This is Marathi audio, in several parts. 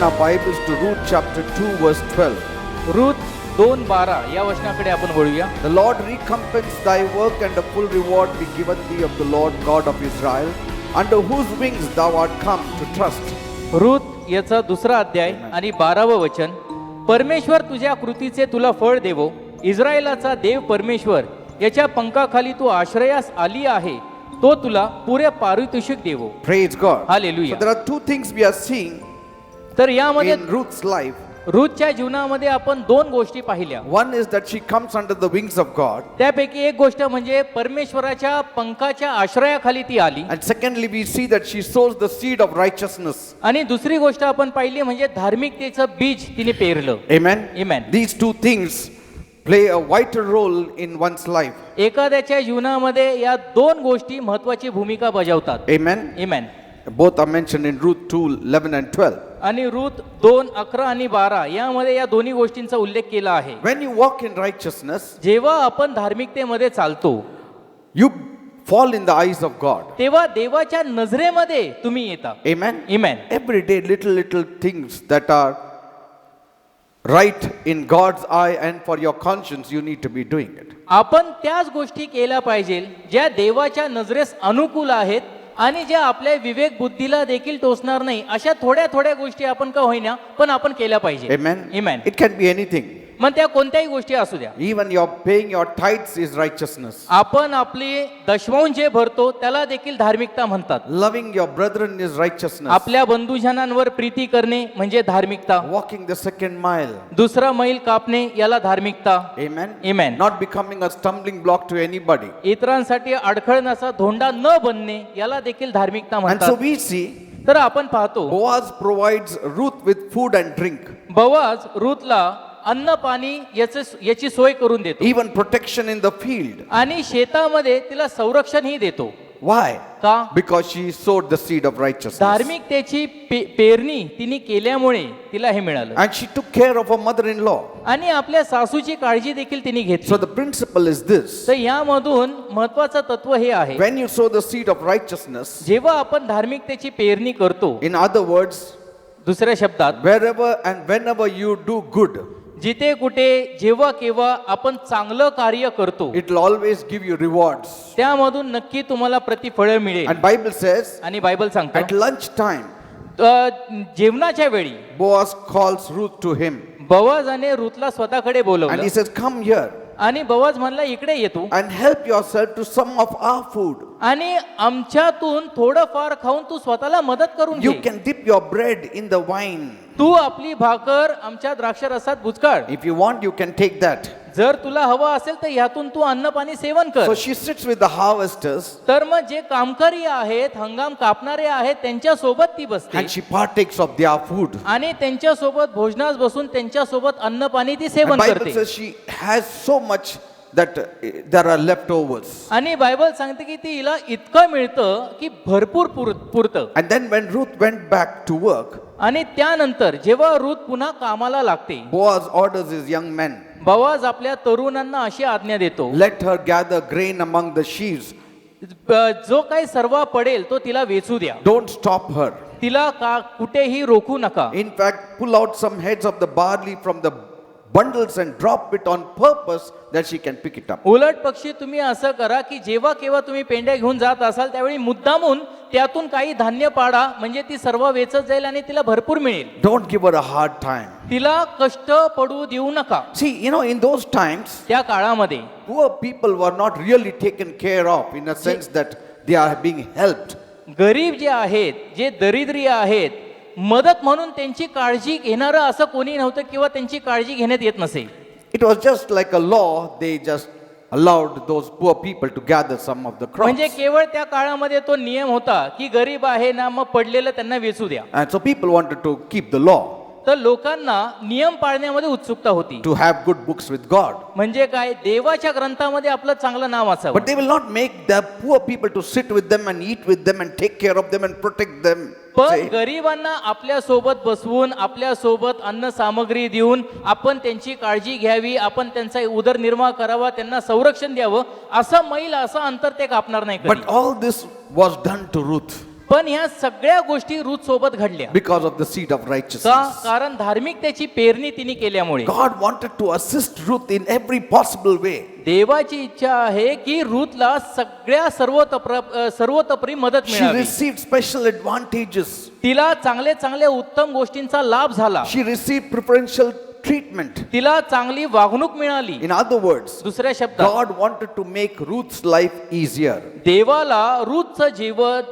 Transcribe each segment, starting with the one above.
our Bibles to Ruth chapter 2 verse 12. Ruth 2:12 या वचनाकडे आपण वळूया. The Lord recompense thy work, and a full reward be given thee of the Lord God of Israel, under whose wings thou art come to trust. Ruth याचा 2रा अध्याय आणि 12वं वचन. परमेश्वर तुझ्या कृतीचे तुला फळ देवो. इस्रायलाचा देव परमेश्वर याच्या पंखाखाली तू आश्रयास आली आहे, तो तुला पुरे पारितोषिक देवो. Praise God. Hallelujah. So there are two things we are seeing तर यामध्ये in Ruth's life. रूथच्या जीवनामध्ये आपण 2 गोष्टी पाहिल्या. One is that she comes under the wings of God, त्यापैकी एक गोष्ट म्हणजे परमेश्वराच्या पंखाच्या आश्रयाखाली ती आली. and secondly we see that she sows the seed of righteousness. आणि दुसरी गोष्ट आपण पाहिली म्हणजे धार्मिकतेचं बीज तिने पेरलं. Amen. Amen. These two things play a vital role in one's life. एखाद्याच्या जीवनामध्ये या 2 गोष्टी महत्वाची भूमिका बजावतात. Amen. Amen. Both are mentioned in Ruth 2:11 and 12. आणि रूथ 2:11 आणि 12 यामध्ये या दोन्ही गोष्टींचा उल्लेख केला आहे. When you walk in righteousness, जेव्हा आपण धार्मिकतेमध्ये चालतो you fall in the eyes of God. तेव्हा देवाच्या नजरेमध्ये तुम्ही येता. Amen. Amen. Every day little things that are right in God's eye and for your conscience, you need to be doing it. आपण त्याच गोष्टी केल्या पाहिजे ज्या देवाच्या नजरेस अनुकूल आहेत आणि ज्या आपल्या विवेक बुद्धीला देखील टोचणार नाही, अशा थोड्या गोष्टी आपण का होईना पण आपण केल्या पाहिजे. Amen. Amen. It can be anything. मग त्या कोणत्याही गोष्टी असू द्या. Even your paying your tithes is righteousness. आपण आपली दशमांश जे भरतो त्याला देखील धार्मिकता म्हणतात. Loving your brethren is righteousness. आपल्या बंधुजनांवर प्रीती करणे म्हणजे धार्मिकता. Walking the second mile. 2रा मैल कापणे याला धार्मिकता. Amen. Amen. Not becoming a stumbling block to anybody. इतरांसाठी अडखळण्याचा धोंडा न बनणे याला देखील धार्मिकता And so म्हणतात. we see तर आपण पाहतो Boaz provides Ruth with food and drink, Boaz रूथला अन्न पाणी याची सोय करून देतो even protection in the field. आणि शेतामध्ये तिला संरक्षणही देतो. Why? का? Because she sowed the seed of righteousness. धार्मिकतेची पेरणी तिने केल्यामुळे तिला हे मिळालं. And she took care of her mother-in-law. आणि आपल्या सासूची काळजी देखील तिने घेतली. So the principle is this. तर यामधून महत्वाचं तत्व हे आहे, When you sow the seed of righteousness, जेव्हा आपण धार्मिकतेची पेरणी करतो, in other words, दुसऱ्या शब्दात wherever and whenever you do good, जिथे कुठे जेव्हा केव्हा आपण चांगलं कार्य करतो it will always give you rewards. त्यामधून नक्की तुम्हाला प्रतिफळ मिळेल. And Bible says, आणि बायबल at सांगतो lunchtime, जेवणाच्या वेळी Boaz calls Ruth to him. बोआजाने रूथला स्वतःकडे And बोलवलं he says, come here आणि बोआज म्हणला इकडे येतो and help yourself to some of our food. आणि आमच्यातून थोडंफार खाऊन तू स्वतःला मदत करून You घे. can dip your bread in the wine. तू आपली भाकर आमच्या द्राक्षरसात बुचकाळ. If you want, you can take that. जर तुला हवं असेल तर ह्यातून तू अन्न पाणी सेवन कर. So she sits with the harvesters तर मग जे कामकरी आहेत, हंगाम कापणारे आहेत, त्यांच्या सोबत ती बसते and she partakes of their food. आणि त्यांच्या सोबत भोजनास बसून त्यांच्या सोबत अन्न पाणी ती सेवन And Bible करते. says she has so much that there are leftovers. आणि बायबल सांगते की ती हिला इतकं मिळतं की भरपूर पुरतं. And then when Ruth went back to work, आणि त्यानंतर जेव्हा रूथ पुन्हा कामाला लागते, Boaz orders his young men, Boaz आपल्या तरुणांना अशी आज्ञा देतो, let her gather grain among the sheaves. जो काही सर्व पडेल तो तिला वेचू द्या. Don't stop her. तिला कुठेही रोखू नका. In fact, pull out some heads of the barley from the bundles and drop it on purpose that she can pick it up. उलट पक्षी तुम्ही असं करा की जेव्हा केव्हा तुम्ही पेंड्या घेऊन जात असाल त्यावेळी मुद्दामून त्यातून काही धान्य पाडा, म्हणजे ती सर्व वेचत जाईल आणि तिला भरपूर मिळेल. Don't give her a hard time. तिला कष्ट पडू देऊ नका. See, in those times, त्या काळामध्ये poor people were not really taken care of in a sense that they are being helped. गरीब जे आहेत, जे दरिद्री आहेत, मदत म्हणून त्यांची काळजी घेणारं असं कोणी नव्हतं किंवा त्यांची काळजी घेण्यात येत नसे. It was just like a law. They just allowed those poor people to gather some of the crops. म्हणजे केवळ त्या काळामध्ये तो नियम होता की गरीब आहे ना, मग पडलेलं त्यांना वेचू द्या. And so people wanted to keep the law, तर लोकांना नियम पाळण्यामध्ये उत्सुकता होती. to have good books with God. म्हणजे काय, देवाच्या ग्रंथामध्ये आपलं चांगलं नाव असावं. But they will not make the poor people to sit with them and eat with them and take care of them and protect them. पण Say, गरिबांना आपल्या सोबत बसवून, आपल्या सोबत अन्न सामग्री देऊन आपण त्यांची काळजी घ्यावी, आपण त्यांचा उदरनिर्वाह करावा, त्यांना संरक्षण द्यावं, असं मैल असं अंतर ते कापणार नाही कधी. but all this was done to Ruth. पण ह्या सगळ्या गोष्टी रूथ सोबत घडल्या because of the seed of का righteousness. कारण धार्मिकतेची पेरणी तिने केल्यामुळे God wanted to assist Ruth in every possible way. देवाची इच्छा आहे की रूथला सगळ्या सर्वतोपरी मदत She मिळावी. received special advantages. तिला चांगले चांगले उत्तम गोष्टींचा लाभ झाला. She received preferential treatment. तिला चांगली वागणूक मिळाली. In other words, दुसऱ्या शब्दात God wanted to make Ruth's life easier. देवाला रूथचं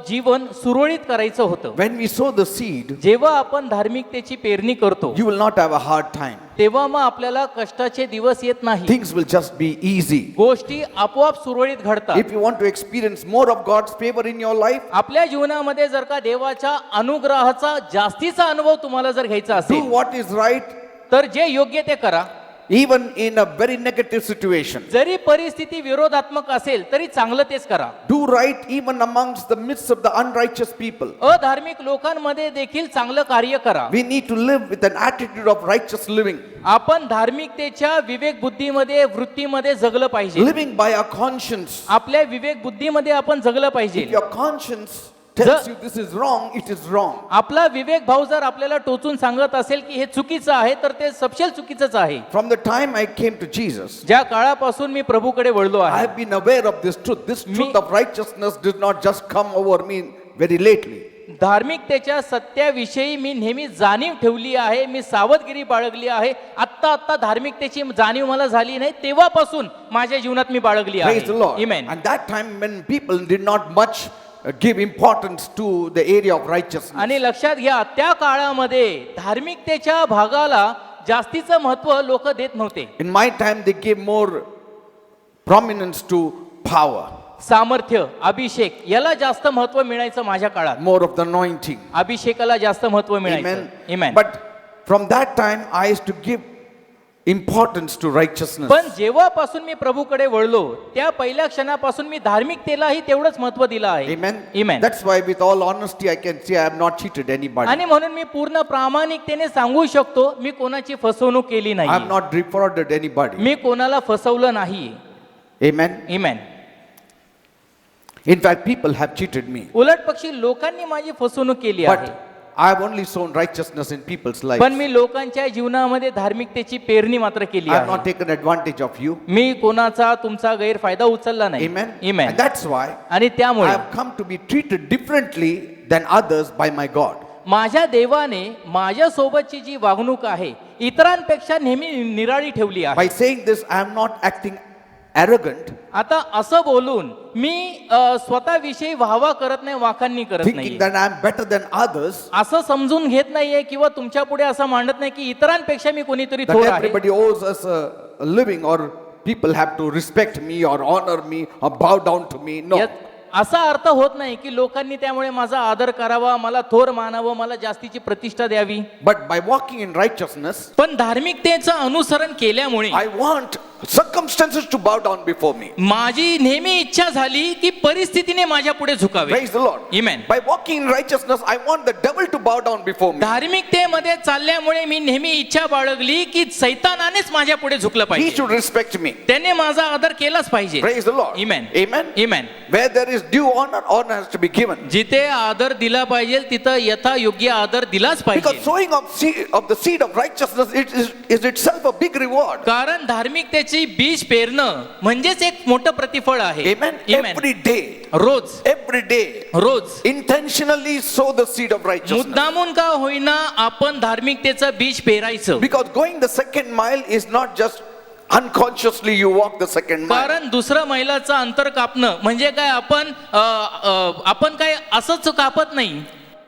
जीवन सुरळीत करायचं होतं. When we sow the seed, जेव्हा आपण धार्मिकतेची पेरणी करतो you will not have a hard time. तेव्हा मग आपल्याला कष्टाचे दिवस येत नाही. Things will just be easy. गोष्टी आपोआप सुरळीत घडतात. If you want to experience more of God's favor in your life, आपल्या जीवनामध्ये जर का देवाच्या अनुग्रहाचा जास्तीचा अनुभव तुम्हाला जर घ्यायचा do असेल what is right, तर जे योग्य ते करा. even in a very negative situation. जरी परिस्थिती विरोधात्मक असेल तरी चांगलं तेच करा. Do right even amongst the midst of the unrighteous people. अधार्मिक लोकांमध्ये देखील चांगलं कार्य करा. We need to live with an attitude of righteous living. आपण धार्मिकतेच्या विवेक बुद्धीमध्ये वृत्तीमध्ये जगलं पाहिजे. Living by our conscience. आपल्या विवेक बुद्धीमध्ये आपण जगलं पाहिजे. If your conscience tells you this is wrong, it is wrong. आपला विवेक भाव जर आपल्याला टोचून सांगत असेल की हे चुकीचं आहे तर ते सपशेल चुकीचंच आहे. From the time I came to Jesus, ज्या काळापासून मी प्रभूकडे वळलो I आहे have been aware of this truth. This truth of righteousness did not just come over me very lately. धार्मिकतेच्या सत्याविषयी मी नेहमी जाणीव ठेवली आहे. मी सावधगिरी बाळगली आहे. आत्ता धार्मिकतेची जाणीव मला झाली नाही तेव्हापासून माझ्या जीवनात मी बाळगली आहे. Praise the Lord. Amen. And that time when people did not much give importance to the area of righteousness. आणि लक्षात घ्या त्या काळामध्ये धार्मिकतेच्या भागाला जास्तीचं महत्व लोक देत नव्हते. In my time, they gave more prominence to power, सामर्थ्य अभिषेक याला जास्त महत्व मिळायचं माझ्या काळात. more of the anointing. अभिषेकाला जास्त महत्व मिळायचं. Amen. Amen. But from that time, I used to give importance to righteousness. पण जेव्हापासून मी प्रभूकडे वळलो त्या पहिल्या क्षणापासून मी धार्मिकतेलाही तेवढंच महत्व दिलं आहे. Amen. Amen. That's why, with all honesty, I can say I have not cheated anybody. आणि म्हणून मी पूर्ण प्रामाणिकतेने सांगू शकतो मी कोणाची फसवणूक केली I नाही. have not defrauded anybody. मी कोणाला फसवलं नाही. Amen. Amen. In fact, people have cheated me. उलट पक्षी लोकांनी माझी फसवणूक केली But आहे. I have only sown righteousness in people's lives. पण मी लोकांच्या जीवनामध्ये धार्मिकतेची पेरणी मात्र केली I have not आहे. taken advantage of you. मी कोणाचा तुमचा गैरफायदा उचलला नाही. Amen. Amen. And that's why आणि I त्यामुळे have come to be treated differently than others by my God. माझ्या देवाने माझ्या सोबतची जी वागणूक आहे इतरांपेक्षा नेहमी निराळी ठेवली आहे. By saying this, I am not acting arrogant, आता असं बोलून मी स्वतःविषयी वाहवा करत नाही, वाखाणणी करत thinking नाही. that I am better than others, असं समजून घेत नाहीये किंवा तुमच्या पुढे असं मांडत नाही की इतरांपेक्षा मी कोणीतरी that थोर आहे. everybody owes us a living, or people have to respect me or honor me or bow down to me. No. यात असा अर्थ होत नाही की लोकांनी त्यामुळे माझा आदर करावा, मला थोर मानावं, मला जास्तीची प्रतिष्ठा द्यावी. But by walking in righteousness, पण धार्मिकतेचं अनुसरण केल्यामुळे I want circumstances to bow down before me. माझी नेहमी इच्छा झाली की परिस्थितीने माझ्या पुढे झुकावे. Praise the Lord. Amen. By walking in righteousness, I want the devil to bow down before me. धार्मिकतेमध्ये चालल्यामुळे मी नेहमी इच्छा बाळगली की सैतानानेच माझ्या पुढे झुकलं He पाहिजे. should respect me. त्याने माझा आदर केलाच पाहिजे. Praise the Lord. Amen. Amen. Amen. Where there is due honor, honor has to be given. जिथे आदर दिला पाहिजे तिथं यथा योग्य आदर दिलाच Because पाहिजे. sowing of the seed of righteousness, it is itself a big reward. कारण धार्मिकतेची बीज पेरणं म्हणजेच एक मोठं प्रतिफळ आहे. Amen. Amen. Every day, rose every day, rose intentionally sow the seed of righteousness. मुद्दामून का होईना आपण धार्मिकतेचं बीज पेरायचं. Because going the second mile is not just unconsciously you walk the second mile. कारण दुसरं मैलाचं अंतर कापणं म्हणजे काय आपण काय असंच कापत नाही.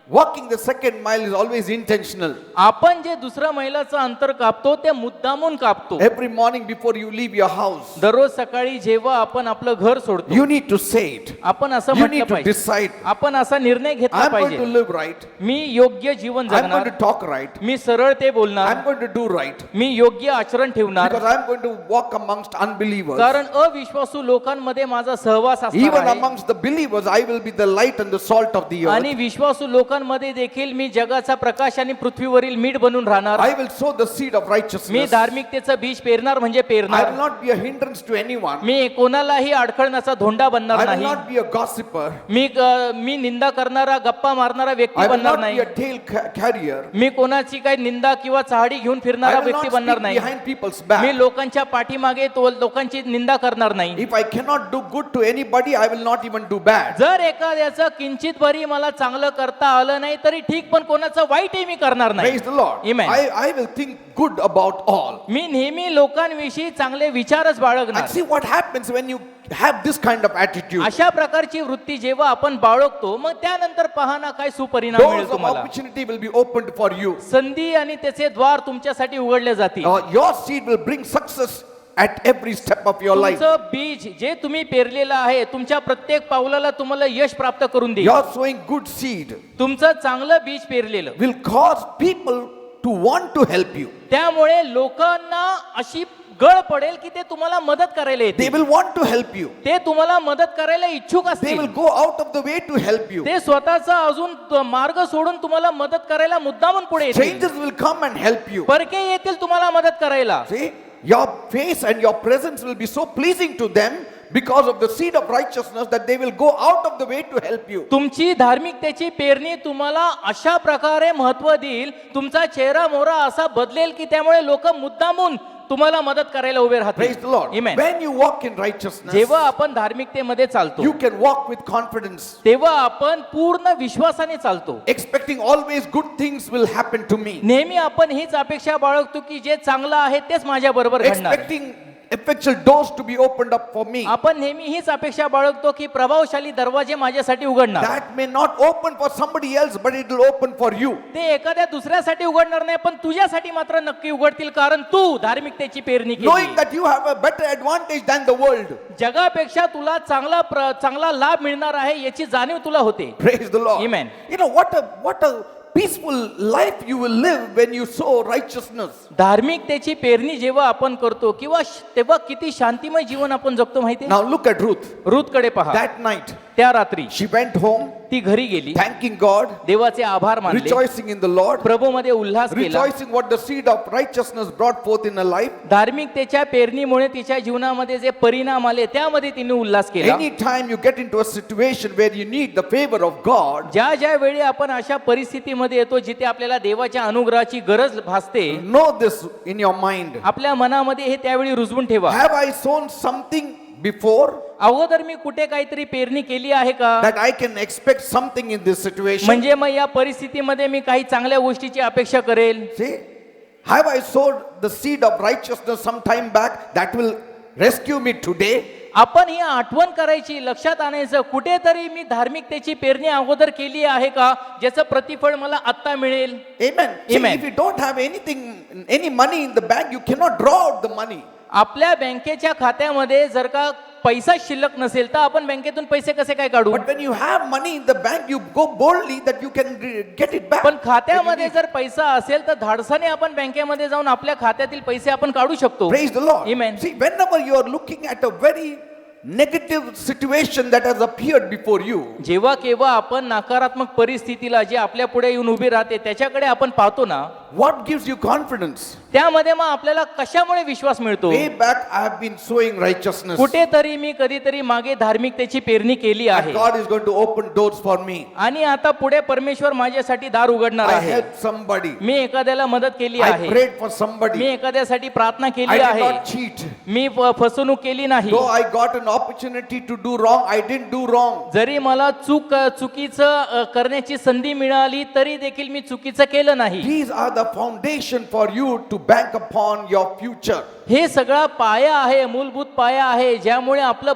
Walking the second mile is always intentional. आपण जे दुसऱ्या मैलाचं अंतर कापतो ते मुद्दामून कापतो. Every morning before you leave your house, दररोज सकाळी जेव्हा आपण आपलं घर सोडतो you need to say it. आपण असं You म्हटलं need to पाहिजे, decide. आपण असा निर्णय घेतला I'm going to पाहिजे. live right. मी योग्य जीवन I'm going जगणार, to talk right. मी सरळ ते बोलणार, I'm going to do right. मी योग्य आचरण ठेवणार. Because I'm going to walk amongst unbelievers. कारण अविश्वासू लोकांमध्ये माझा सहवास Even असणार आहे. amongst the believers, I will be the light and the salt of the आणि earth. विश्वासू लोकांमध्ये लोकांमध्ये देखील मी जगाचा प्रकाश आणि पृथ्वीवरील मीठ बनून राहणार. I will sow the seed of me righteousness. धार्मिकतेचं बीज पेरणार म्हणजे I पेरणार. will not be a hindrance to anyone. मी कोणालाही अडखळण्याचा धोंडा बनणार I will नाही. not be a gossiper. मी निंदा करणारा गप्पा मारणारा व्यक्ती I will बनणार not be नाही. a tale carrier. मी कोणाची काही निंदा किंवा चहाडी घेऊन फिरणारा I will व्यक्ती not बनणार speak नाही. behind people's मी back. लोकांच्या पाठीमागे लोकांची निंदा करणार नाही. If I cannot do good to anybody, I will not even do bad. जर एखाद्याचं किंचित भरी मला चांगलं करता आलं नाही तरी ठीक, पण कोणाचं वाईटही मी करणार नाही. Praise the Lord. Amen. I will think good about all. मी नेहमी लोकांविषयी चांगले विचारच बाळगणार. And see what happens when you have this kind of attitude. अशा प्रकारची वृत्ती जेव्हा आपण बाळगतो, मग त्यानंतर पहा ना काय सुपरिणाम Doors मिळेल of तुम्हाला. opportunity will be opened for you. संधी आणि त्याचे द्वार तुमच्यासाठी उघडले जातील. Your seed will bring success at every step of your life. तुमचं बीज जे तुम्ही पेरलेलं आहे तुमच्या प्रत्येक पावलाला तुम्हाला यश प्राप्त करून देईल. Your sowing good seed तुमचं चांगलं बीज पेरलेलं will cause people to want to help you. त्यामुळे लोकांना अशी गळ पडेल की ते तुम्हाला मदत करायला They येते. will want to help you. ते तुम्हाला मदत करायला इच्छुक They असतील. will go out of the way to help you. ते स्वतःचा अजून मार्ग सोडून तुम्हाला मदत करायला मुद्दामून पुढे येतील. Strangers will come and help you. परके येतील तुम्हाला मदत करायला. See, your face and your presence will be so pleasing to them because of the seed of righteousness that they will go out of the way to help you. तुमची धार्मिकतेची पेरणी तुम्हाला अशा प्रकारे महत्व देईल, तुमचा चेहरा मोहरा असा बदलेल की त्यामुळे लोक मुद्दामून तुम्हाला मदत करायला उभे Praise राहतील. the Lord. Amen. When you walk in righteousness, जेव्हा आपण धार्मिकतेमध्ये चालतो you can walk with confidence, तेव्हा आपण पूर्ण विश्वासाने चालतो. expecting always good things will happen to me. नेहमी आपण हीच अपेक्षा बाळगतो की जे चांगलं आहे तेच माझ्या बरोबर घडणार. Expecting effectual doors to be opened up for me. आपण नेहमी हीच अपेक्षा बाळगतो की प्रभावशाली दरवाजे माझ्यासाठी उघडणार. That may not open for somebody else, but it will open for you. ते एखाद्या दुसऱ्यासाठी उघडणार नाही, पण तुझ्यासाठी मात्र नक्की उघडतील, कारण तू धार्मिकतेची पेरणी Knowing केली. that you have a better advantage than the world. जगापेक्षा तुला चांगला लाभ मिळणार आहे याची जाणीव तुला होते. Praise the Lord. Amen. You know what a peaceful life you will live when you sow righteousness. धार्मिकतेची पेरणी जेव्हा आपण करतो किंवा तेव्हा किती शांतिमय जीवन आपण जगतो माहिती. Now look at Ruth. रूथकडे पहा. That night त्या रात्री she went home ती घरी गेली, thanking God, देवाचे आभार मानले, rejoicing in the Lord, प्रभूमध्ये Ulhas केला. rejoicing what the seed of righteousness brought forth in her life. धार्मिकतेच्या पेरणीमुळे तिच्या जीवनामध्ये जे परिणाम आले त्यामध्ये तिने उल्हास केला. Anytime you get into a situation where you need the favor of God, ज्या वेळी आपण अशा परिस्थितीमध्ये येतो जिथे आपल्याला देवाच्या अनुग्रहाची गरज भासते, know this in your mind. आपल्या मनामध्ये हे त्यावेळी रुजवून ठेवा. Have I sown something before अगोदर मी कुठे काहीतरी पेरणी केली आहे का, that I can expect something in this situation? म्हणजे मग या परिस्थितीमध्ये मी काही चांगल्या गोष्टीची अपेक्षा करेल. See, have I sowed the seed of righteousness some time back that will rescue me today? आपण ही आठवण करायची, लक्षात आणायचं, कुठेतरी मी धार्मिकतेची पेरणी अगोदर केली आहे का ज्याचं प्रतिफळ मला आत्ता मिळेल. Amen. See, Amen. if you don't have any money in the bank, you cannot draw out the money. आपल्या बँकेच्या खात्यामध्ये जर का पैसा शिल्लक नसेल तर आपण बँकेतून पैसे कसे काय काढू. But when you have money in the bank, you go boldly that you can get it back. पण खात्यामध्ये जर पैसा असेल तर धाडसाने आपण बँकेमध्ये जाऊन आपल्या खात्यातील पैसे आपण काढू शकतो. Praise the Lord. Amen. See, whenever you are looking at a very negative situation that has appeared before you, जेव्हा केव्हा आपण नकारात्मक परिस्थितीला जे आपल्या पुढे येऊन उभी राहते त्याच्याकडे आपण पाहतो ना, what gives you confidence? त्यामध्ये मग आपल्याला कशामुळे विश्वास मिळतो. Way back, I have been sowing righteousness. कुठेतरी मी कधीतरी मागे धार्मिकतेची पेरणी केली And आहे God is going to open doors for me. आणि आता पुढे परमेश्वर माझ्यासाठी दार उघडणार I आहे. helped somebody. मी एखाद्याला मदत केली I आहे, prayed for मी somebody. एखाद्यासाठी प्रार्थना I केली did आहे, not cheat. मी फसवणूक केली नाही. Though I got an opportunity to do wrong, I didn't do wrong. जरी मला चुकीचं करण्याची संधी मिळाली तरी देखील मी चुकीचं केलं नाही. These are the foundation for you to bank upon your future. हे सगळा पाया आहे, मूलभूत पाया आहे, ज्यामुळे आपलं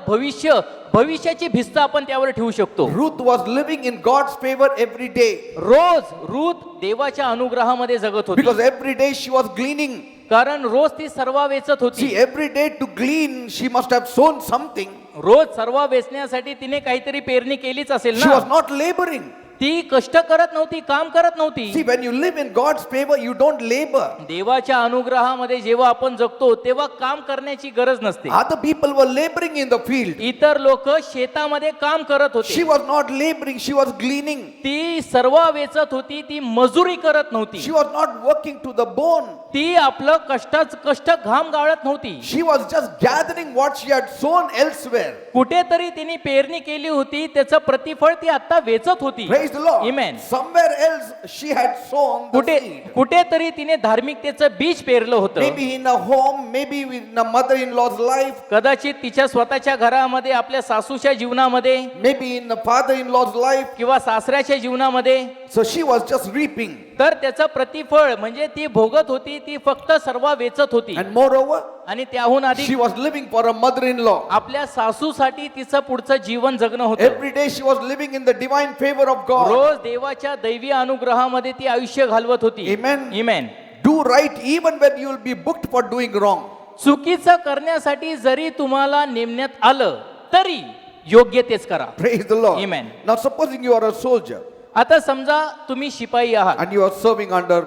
भविष्याची भिस्त आपण त्यावर ठेवू शकतो. Ruth was living in God's favor every day Ruth देवाच्या अनुग्रहामध्ये जगत होती, because every day she was gleaning. कारण रोज ती सर्व वेचत होती. See, every day to glean, she must have sown something. रोज सर्व वेचण्यासाठी तिने काहीतरी पेरणी केलीच असेल She ना. was not laboring. ती कष्ट करत नव्हती, काम करत नव्हती. See, when you live in God's favor, you don't labor. देवाच्या अनुग्रहामध्ये जेव्हा आपण जगतो तेव्हा काम करण्याची गरज नसते. Other people were laboring in the field. इतर लोक शेतामध्ये काम करत She होते. was not laboring, she was gleaning. ती सर्व वेचत होती, ती मजुरी करत नव्हती. She was not working to the bone. ती आपलं कष्ट घाम गाळत नव्हती. She was just gathering what she had sown elsewhere. कुठेतरी तिने पेरणी केली होती, त्याचं प्रतिफळ ती आता वेचत होती. Praise the Lord. Amen. Somewhere else she had sown the seed. कुठेतरी तिने धार्मिकतेचं बीज पेरलं होतं. Maybe in a home, maybe in a mother-in-law's life, कदाचित तिच्या स्वतःच्या घरामध्ये, आपल्या सासूच्या जीवनामध्ये, maybe in a father-in-law's life. किंवा सासऱ्याच्या जीवनामध्ये. So she was just reaping. तर त्याचं प्रतिफळ म्हणजे ती भोगत होती, ती फक्त सर्व वेचत होती. And moreover, आणि त्याहून she अधिक was living for a mother-in-law. आपल्या सासूसाठी तिचं पुढचं जीवन जगणं होतं. Every day she was living in the divine favor of God. रोज देवाच्या दैवी अनुग्रहामध्ये ती आयुष्य घालवत होती. Amen. Amen. Do right even when you will be booked for doing wrong. चुकीचं करण्यासाठी जरी तुम्हाला नेमण्यात आलं तरी योग्य तेच करा. Praise the Lord. Amen. Now supposing you are a soldier आता समजा तुम्ही शिपाई आहात and you are serving under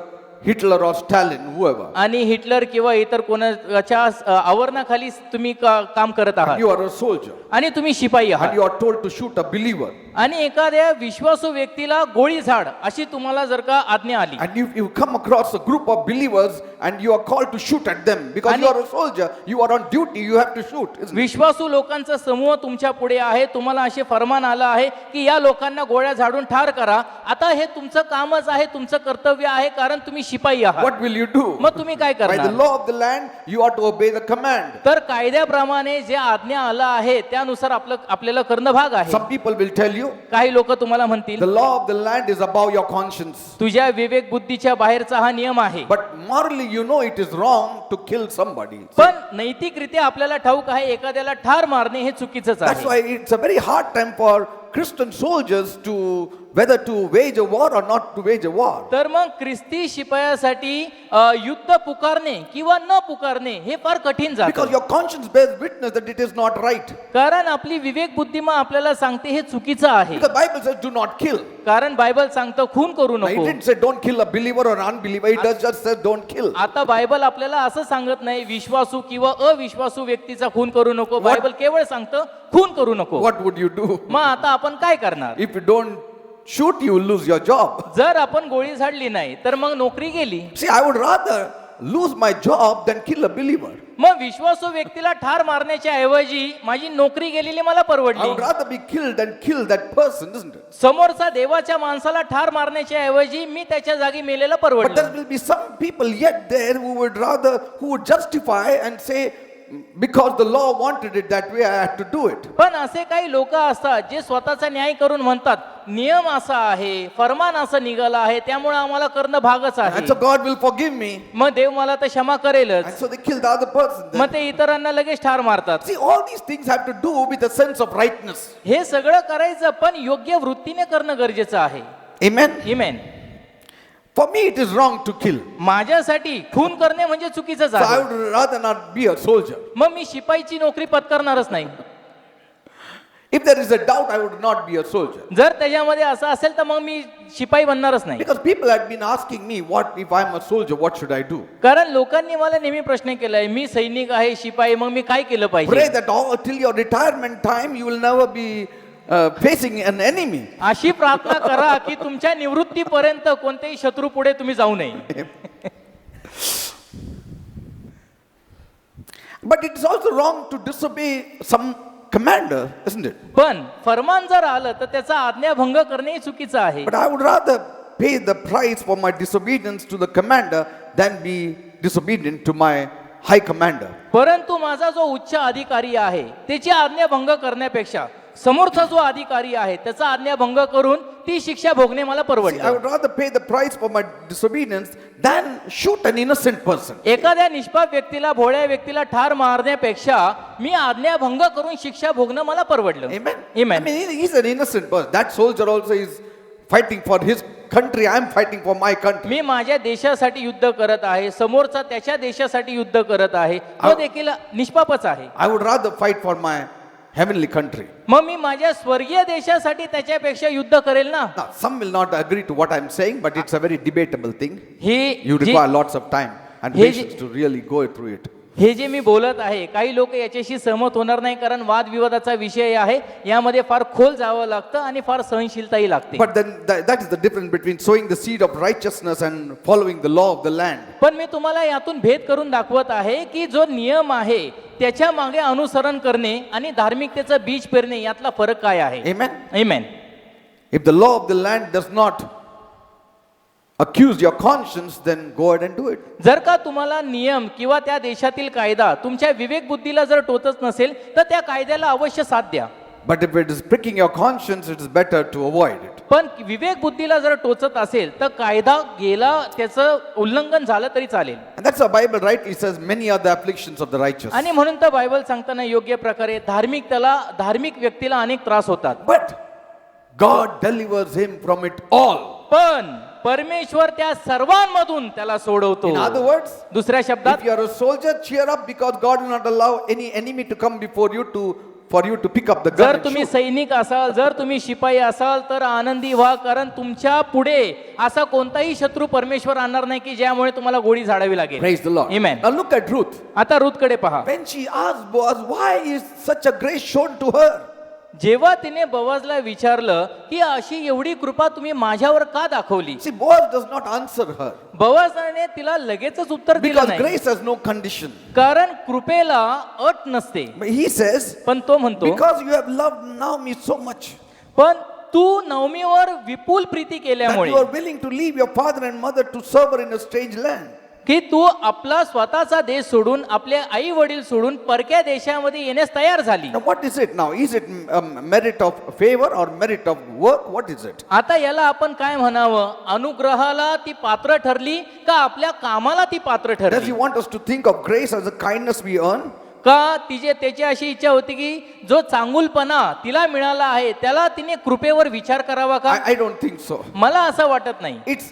Hitler or Stalin, whoever. आणि हिटलर किंवा इतर कोणाच्या आवरणाखाली तुम्ही काम करत आहात You are a soldier आणि तुम्ही शिपाई and आहात you are told to shoot a believer. आणि एखाद्या विश्वासू व्यक्तीला गोळी झाड अशी तुम्हाला जर का आज्ञा आली And you come across a group of believers and you are called to shoot at them because you are a soldier, you are on duty, you have to shoot. Isn't it? विश्वासू लोकांचा समूह तुमच्या पुढे आहे, तुम्हाला असे फरमान आलं आहे की या लोकांना गोळ्या झाडून ठार करा. आता हे तुमचं कामच आहे, तुमचं कर्तव्य आहे, कारण तुम्ही शिपाई आहात. What will you do? मग तुम्ही काय By the करणार? law of the land, you ought to obey the command. तर कायद्याप्रमाणे जे आज्ञा आला आहे त्यानुसार आपल्याला करणं भाग आहे. Some people will tell you काही लोक तुम्हाला म्हणतील the law of the land is above your conscience. तुझ्या विवेक बुद्धीच्या बाहेरचा हा नियम आहे. But morally, you know it is wrong to kill somebody. पण नैतिकरित्या आपल्याला ठाऊक आहे एखाद्याला ठार मारणे हे चुकीचंच That's आहे. why it's a very hard time for Christian soldiers to whether to wage a war or not to wage a war. तर मग ख्रिस्ती शिपायासाठी युद्ध पुकारणे किंवा न पुकारणे हे फार कठीण Because जातं. your conscience bears witness that it is not right. कारण आपली विवेक बुद्धिमा आपल्याला सांगते हे चुकीचं आहे. The Bible says do not kill. कारण बायबल सांगतं खून करू Now, it नको. didn't say don't kill a believer or an unbeliever. It just says don't kill. आता बायबल आपल्याला असं सांगत नाही विश्वासू किंवा अविश्वासू व्यक्तीचा खून करू नको. What? बायबल केवळ सांगतं खून करू नको. What would you do? मग आता आपण काय करणार? If you don't shoot, you will lose your job. जर आपण गोळी झाडली नाही तर मग नोकरी गेली. See, I would rather lose my job than kill a believer. मग विश्वासू व्यक्तीला ठार मारण्याच्या ऐवजी माझी नोकरी गेलेली मला I परवडली. would rather be killed than kill that person, isn't it? समोरचा देवाच्या माणसाला ठार मारण्याच्या ऐवजी मी त्याच्या जागी मेलेला But there परवडलं. will be some people yet there who would justify and say, because the law wanted it that way, I had to do it. पण असे काही लोक असतात जे स्वतःचा न्याय करून म्हणतात नियम असा आहे, फरमान असं निघालं आहे, त्यामुळे आम्हाला करणं भागच आहे. And so God will forgive me. मग देव मला तर क्षमा And करेलच. so they kill the other person. then. मग ते इतरांना लगेच ठार मारतात. See, all these things have to do with a sense of rightness. हे सगळं करायचं पण योग्य वृत्तीने करणं गरजेचं आहे. Amen. Amen. For me, it is wrong to kill. माझ्यासाठी खून करणे म्हणजे चुकीचंच So I आहे. would rather not be a soldier. मग मी शिपाईची नोकरी पत्करणारच नाही. If there is a doubt, I would not be a soldier. जर त्याच्यामध्ये असं असेल तर मग मी शिपाई बनणारच नाही. Because people had been asking me, what if I'm a soldier, what should I do? कारण लोकांनी मला नेहमी प्रश्न केलाय मी सैनिक आहे शिपाई मग मी काय केलं Pray पाहिजे. that all till your retirement time, you will never be facing an enemy. अशी प्रार्थना करा की तुमच्या निवृत्तीपर्यंत कोणत्याही शत्रू पुढे तुम्ही जाऊ नये. But it is also wrong to disobey some commander, isn't it? पण फरमान जर आलं तर त्याचा आज्ञाभंग करणेही चुकीचं आहे. But I would rather pay the price for my disobedience to the commander than be disobedient to my high commander. परंतु माझा जो उच्च अधिकारी आहे त्याची आज्ञाभंग करण्यापेक्षा समोरचा जो अधिकारी आहे त्याचा आज्ञाभंग करून ती शिक्षा भोगणे मला See, I परवडलं. would rather pay the price for my disobedience than shoot an innocent person. एखाद्या निष्पाप व्यक्तीला भोळ्या व्यक्तीला ठार मारण्यापेक्षा मी आज्ञाभंग करून शिक्षा भोगणं मला परवडलं. Amen. Amen. I mean, he's an innocent person. That soldier also is fighting for his country. I am fighting for my country. मी माझ्या देशासाठी युद्ध करत आहे, समोरचा त्याच्या देशासाठी युद्ध करत आहे, तो देखील निष्पापच आहे. I would rather fight for my heavenly country. मग मी माझ्या स्वर्गीय देशासाठी त्याच्यापेक्षा युद्ध करेल ना. Now, some will not agree to what I'm saying, but it's a very debatable thing. He You require lots of time and He- patience to really go through it. हे जे मी बोलत आहे काही लोक याच्याशी सहमत होणार नाही कारण वादविवादाचा विषय आहे. यामध्ये फार खोल जावं लागतं आणि फार सहनशीलताही लागते. But then that is the difference between sowing the seed of righteousness and following the law of the land. पण मी तुम्हाला यातून भेद करून दाखवत आहे की जो नियम आहे त्याच्या मागे अनुसरण करणे आणि धार्मिकतेचं बीज पेरणे यातला फरक काय आहे. Amen. Amen. If the law of the land does not accuse your conscience, then go ahead and do it. जर का तुम्हाला नियम किंवा त्या देशातील कायदा तुमच्या विवेक बुद्धीला जर टोचत नसेल तर त्या कायद्याला अवश्य साथ द्या. But if it is pricking your conscience, it is better to avoid it. पण विवेक बुद्धीला जर टोचत असेल तर कायदा गेला त्याचं उल्लंघन झालं तरी चालेल. And that's why Bible rightly says many are the afflictions of the righteous. आणि म्हणून तर बायबल सांगताना योग्य प्रकारे धार्मिक व्यक्तीला अनेक त्रास होतात. But God delivers him from it all. पण परमेश्वर त्या सर्वांमधून त्याला सोडवतो. In other words, दुसऱ्या शब्दात if you are a soldier, cheer up because God will not allow any enemy to come before you for you to pick up the gun जर and तुम्ही shoot. सैनिक असाल जर तुम्ही शिपाई असाल तर आनंदी व्हा कारण तुमच्या पुढे असा कोणताही शत्रू परमेश्वर आणणार नाही की ज्यामुळे तुम्हाला गोळी झाडावी लागेल. Praise the Lord. Amen. Now look at Ruth. आता रूथकडे पहा. When she asked Boaz, why is such a grace shown to her? जेव्हा तिने बोआजला विचारलं की अशी एवढी कृपा तुम्ही माझ्यावर का दाखवली. See, Boaz does not answer her बोआजने तिला लगेचच उत्तर दिलं because नाही grace has no condition. कारण कृपेला अट नसते. But he says, पण तो म्हणतो because you have loved Naomi so much पण तू नवमीवर विपुल प्रीती that केल्यामुळे you are willing to leave your father and mother to serve her in a strange land. की तू आपला स्वतःचा देश सोडून आपले आई वडील सोडून परक्या देशामध्ये येण्यास तयार झाली. Now what is it now? Is it merit of favor or merit of work? What is it? आता याला आपण काय म्हणावं. अनुग्रहाला ती पात्र ठरली का आपल्या कामाला ती पात्र Does he ठरली. want us to think of grace as a kindness we earn? का त्याची अशी इच्छा होती की जो चांगुलपणा तिला मिळाला आहे त्याला तिने कृपेवर विचार करावा का. I don't think so. मला असं वाटत नाही. It's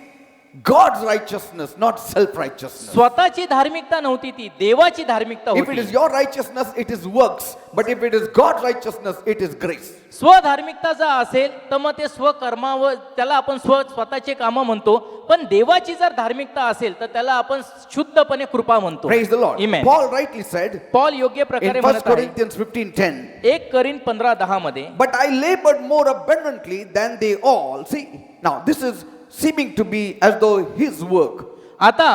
God's righteousness, not self-righteousness. स्वतःची धार्मिकता नव्हती ती देवाची धार्मिकता If it होती. is your righteousness, it is works. But if it is God's righteousness, it is grace. स्वधार्मिकता जर असेल तर मग ते स्वकर्मावर त्याला आपण स्वतःचे कामं म्हणतो. पण देवाची जर धार्मिकता असेल तर त्याला आपण शुद्धपणे कृपा म्हणतो. Praise the Lord. Amen. Paul rightly said Paul योग्य in प्रकारे 1 म्हणत आहे Corinthians 15:10, 1 करीन 15:10 मध्ये. but I labored more abundantly than they all. See, now this is seeming to be as though his work. आता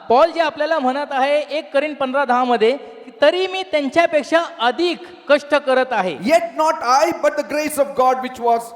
पॉल जे आपल्याला म्हणत आहे 1 करीन 15:10 मध्ये तरी मी त्यांच्यापेक्षा अधिक कष्ट करत आहे. Yet not I, but the grace of God which was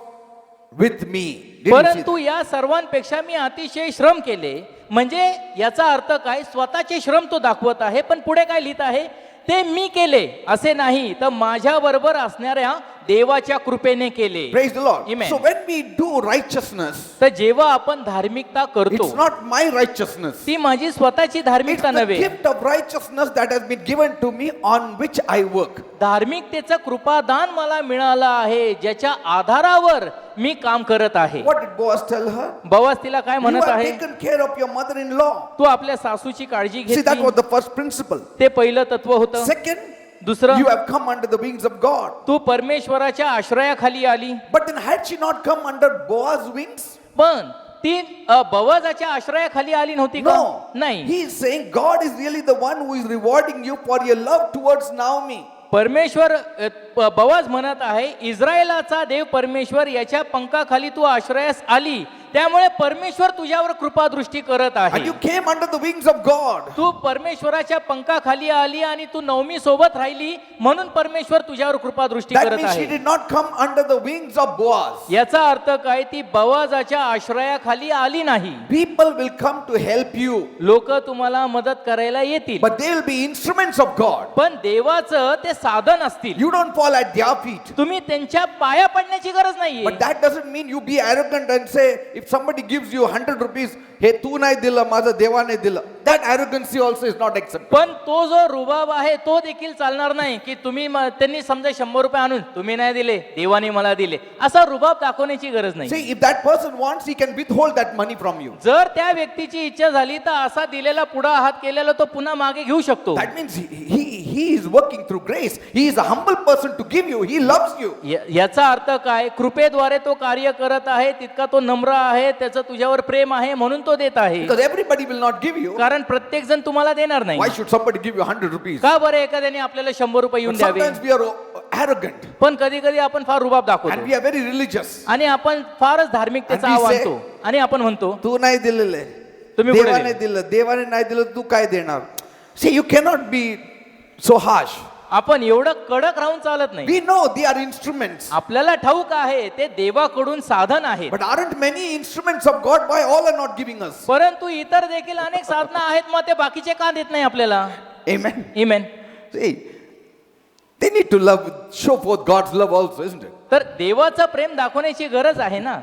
with me. Did you see परंतु या सर्वांपेक्षा मी अतिशय श्रम केले. म्हणजे याचा अर्थ काय स्वतःचे श्रम तो दाखवत आहे. पण पुढे काय लिहित आहे ते मी केले असे नाही तर माझ्या बरोबर असणाऱ्या देवाच्या कृपेने केले. Praise the Lord. Amen. So when we do righteousness, तर जेव्हा आपण धार्मिकता करतो it's not my righteousness. ती माझी स्वतःची It's धार्मिकता the नव्हे. gift of righteousness that has been given to me on which I work. धार्मिकतेचं कृपादान मला मिळालं आहे ज्याच्या आधारावर मी काम करत आहे. What did Boaz tell her? Boaz तिला काय You म्हणत have आहे taken care of your mother-in-law. तू आपल्या सासूची काळजी See, that घेतली. was the first principle. ते पहिलं तत्व होतं. Second, दुसरं you have come under the wings of God. तू परमेश्वराच्या आश्रयाखाली आली. But then had she not come under Boaz's wings? पण ती बोआजाच्या आश्रयाखाली आली नव्हती का. No. नाही. He is saying God is really the one who is rewarding you for your love towards Naomi. परमेश्वर बोआज म्हणत आहे इस्रायलाचा देव परमेश्वर याच्या पंखाखाली तू आश्रयास आली त्यामुळे परमेश्वर तुझ्यावर कृपादृष्टी करत आहे. And you came under the wings of God. तू परमेश्वराच्या पंखाखाली आली आणि तू नवमी सोबत राहिली म्हणून परमेश्वर तुझ्यावर कृपादृष्टी That करत means she आहे. did not come under the wings of Boaz. याचा अर्थ काय ती बोआजाच्या आश्रयाखाली आली नाही. People will come to help you, लोक तुम्हाला मदत करायला येतील but they will be instruments of God. पण देवाचं ते साधन असतील. You don't fall at their feet. तुम्ही त्यांच्या पाया पडण्याची गरज नाहीये. But that doesn't mean you be arrogant and say, if somebody gives you 100 rupees, हे तू नाही दिलं माझा देवाने दिलं. That arrogancy also is not acceptable. पण तो जो रुबाब आहे तो देखील चालणार नाही की तुम्ही त्यांनी समजा 100 रुपये आणून तुम्ही नाही दिले देवाने मला दिले असा रुबाब दाखवण्याची गरज नाही. See, if that person wants, he can withhold that money from you. जर त्या व्यक्तीची इच्छा झाली तर असा दिलेला पुढा हात केलेला तो पुन्हा मागे घेऊ शकतो. That means he he is working through grace. He is a humble person to give you. He loves you. याचा अर्थ काय? कृपेद्वारे तो कार्य करत आहे, तितका तो नम्र आहे, त्याचं तुझ्यावर प्रेम आहे म्हणून तो देत आहे. Because everybody will not give you. कारण प्रत्येक जण तुम्हाला देणार नाही. Why should somebody give you 100 rupees? का बरं एखाद्याने आपल्याला 100 रुपये येऊन But द्यावे? sometimes we are arrogant पण कधी कधी आपण फार रुबाब and दाखवतो we are very religious. आणि आपण फारच धार्मिकतेचा And we say, आणतो आणि आपण म्हणतो तू नाही दिलेले, तुम्ही पुढे देवाने दिलं, देवाने नाही दिलं, तू काय देणार? See, you cannot be so harsh. आपण एवढं कडक राहून चालत नाही. We know they are instruments. आपल्याला ठाऊक आहे ते देवाकडून साधन आहे. But aren't many instruments of God? Why all are not giving us? परंतु इतर देखील अनेक साधनं आहेत, मग ते बाकीचे का देत नाही आपल्याला? Amen. Amen. See, they need to love, show forth God's love also, isn't it? तर देवाचं प्रेम दाखवण्याची गरज आहे ना.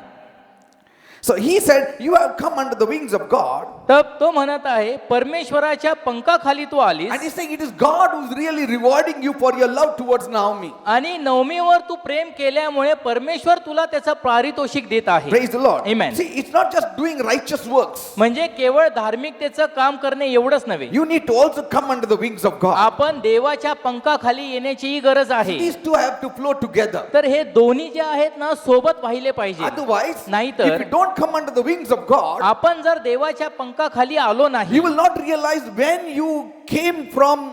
So he said, you have come under the wings of God. तर तो म्हणत आहे परमेश्वराच्या पंखाखाली तू आलीस And he's saying it is God who's really rewarding you for your love towards Naomi. आणि नवमीवर तू प्रेम केल्यामुळे परमेश्वर तुला त्याचं पारितोषिक देत आहे. Praise the Lord. Amen. See, it's not just doing righteous works. म्हणजे केवळ धार्मिकतेचं काम करणे एवढंच नव्हे, You need to also come under the wings of God. आपण देवाच्या पंखाखाली येण्याचीही गरज आहे. These two have to flow together. तर हे दोन्ही जे आहेत ना सोबत वाहिले पाहिजे. Otherwise, नाहीतर if you don't come under the wings of God, आपण जर देवाच्या पंखाखाली आलो नाही, you will not realize when you came from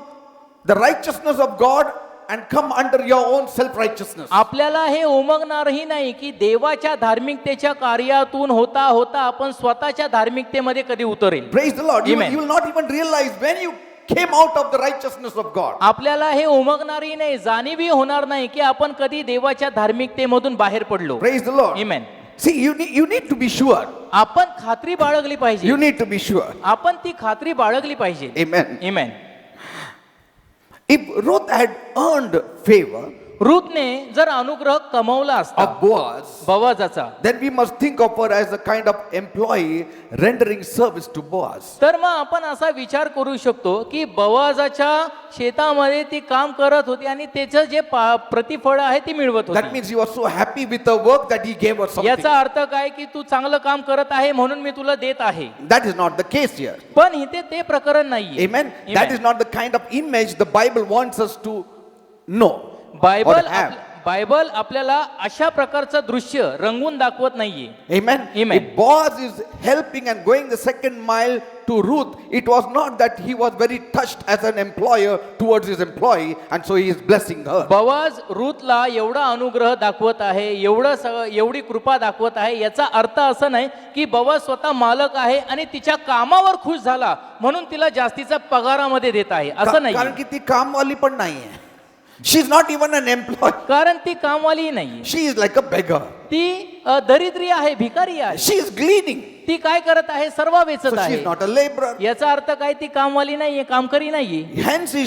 the righteousness of God and come under your own self-righteousness. आपल्याला हे उमगणारही नाही की देवाच्या धार्मिकतेच्या कार्यातून होता होता आपण स्वतःच्या धार्मिकतेमध्ये कधी उतरेल. Praise the Lord. You Amen. will not even realize when you came out of the righteousness of God. आपल्याला हे उमगणारही नाही, जाणीवही होणार नाही की आपण कधी देवाच्या धार्मिकतेमधून बाहेर पडलो. Praise the Lord. Amen. See, you need to be sure. आपण खात्री बाळगली पाहिजे. You need to be sure. आपण ती खात्री बाळगली पाहिजे. Amen. Amen. If Ruth had earned favor रूथने जर अनुग्रह कमवला असता of Boaz, बोआजाचा, then we must think of her as a kind of employee rendering service to Boaz. तर मग आपण असा विचार करू शकतो की बोआजाच्या शेतामध्ये ती काम करत होती आणि त्याचं जे प्रतिफळ आहे ती मिळवत That होती. means you are so happy with the work that he gave her something. याचा अर्थ काय की तू चांगलं काम करत आहे म्हणून मी तुला देत आहे. That is not the case here. पण इथे ते प्रकरण नाहीये. Amen. That is not the kind of image the Bible wants us to know. Bible or have. Bible आपल्याला अशा प्रकारचं दृश्य रंगवून दाखवत नाहीये. Amen. Amen. If Boaz is helping and going the second mile to Ruth, it was not that he was very touched as an employer towards his employee and so he is blessing her. Boaz रूथला एवढा अनुग्रह दाखवत आहे, एवढी कृपा दाखवत आहे, याचा अर्थ असं नाही की बोआज स्वतः मालक आहे आणि तिच्या कामावर खुश झाला म्हणून तिला जास्तीचा पगारामध्ये देत आहे असं नाही. कारण की ती कामवाली पण नाहीये. She is not even an employee. कारण ती कामवाली नाही, She is like a beggar. ती दरिद्री आहे, भिकारी आहे. She is gleaning. ती काय करत आहे? सर्व So वेचत she आहे. is not a laborer. याचा अर्थ काय? ती कामवाली नाहीये, कामकरी नाहीये. Hence he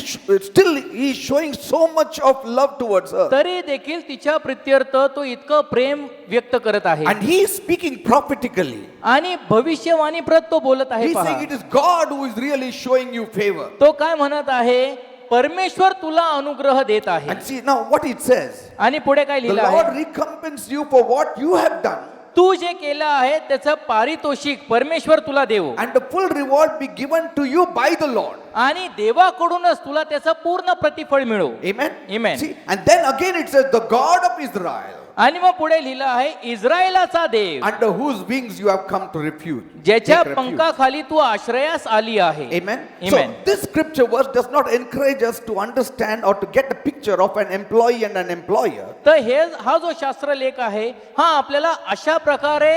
is showing so much of love towards her. तरी देखील तिच्या प्रित्यर्थ तो इतकं प्रेम व्यक्त करत आहे And he is speaking prophetically. आणि भविष्यवाणीप्रत तो बोलत आहे. He is पहा, saying it is God who is really showing you favor. तो काय म्हणत आहे? परमेश्वर तुला अनुग्रह देत आहे. And see now what it says. आणि पुढे काय The लिहिलं Lord आहे? recompense you for what you have done. तू जे केलं आहे त्याचं पारितोषिक परमेश्वर तुला देवो And the full reward be given to you by the Lord. आणि देवाकडूनच तुला त्याचं पूर्ण प्रतिफळ मिळो. Amen. Amen. See, and then again it says the God of Israel, आणि मग पुढे लिहिलं आहे इस्रायलाचा देव under whose wings you have come to refuge. ज्याच्या Take refuge. पंखाखाली तू आश्रयास आली आहे. Amen. Amen. So this scripture verse does not encourage us to understand or to get a picture of an employee and an employer. तर हा जो शास्त्रलेख आहे हा आपल्याला अशा प्रकारे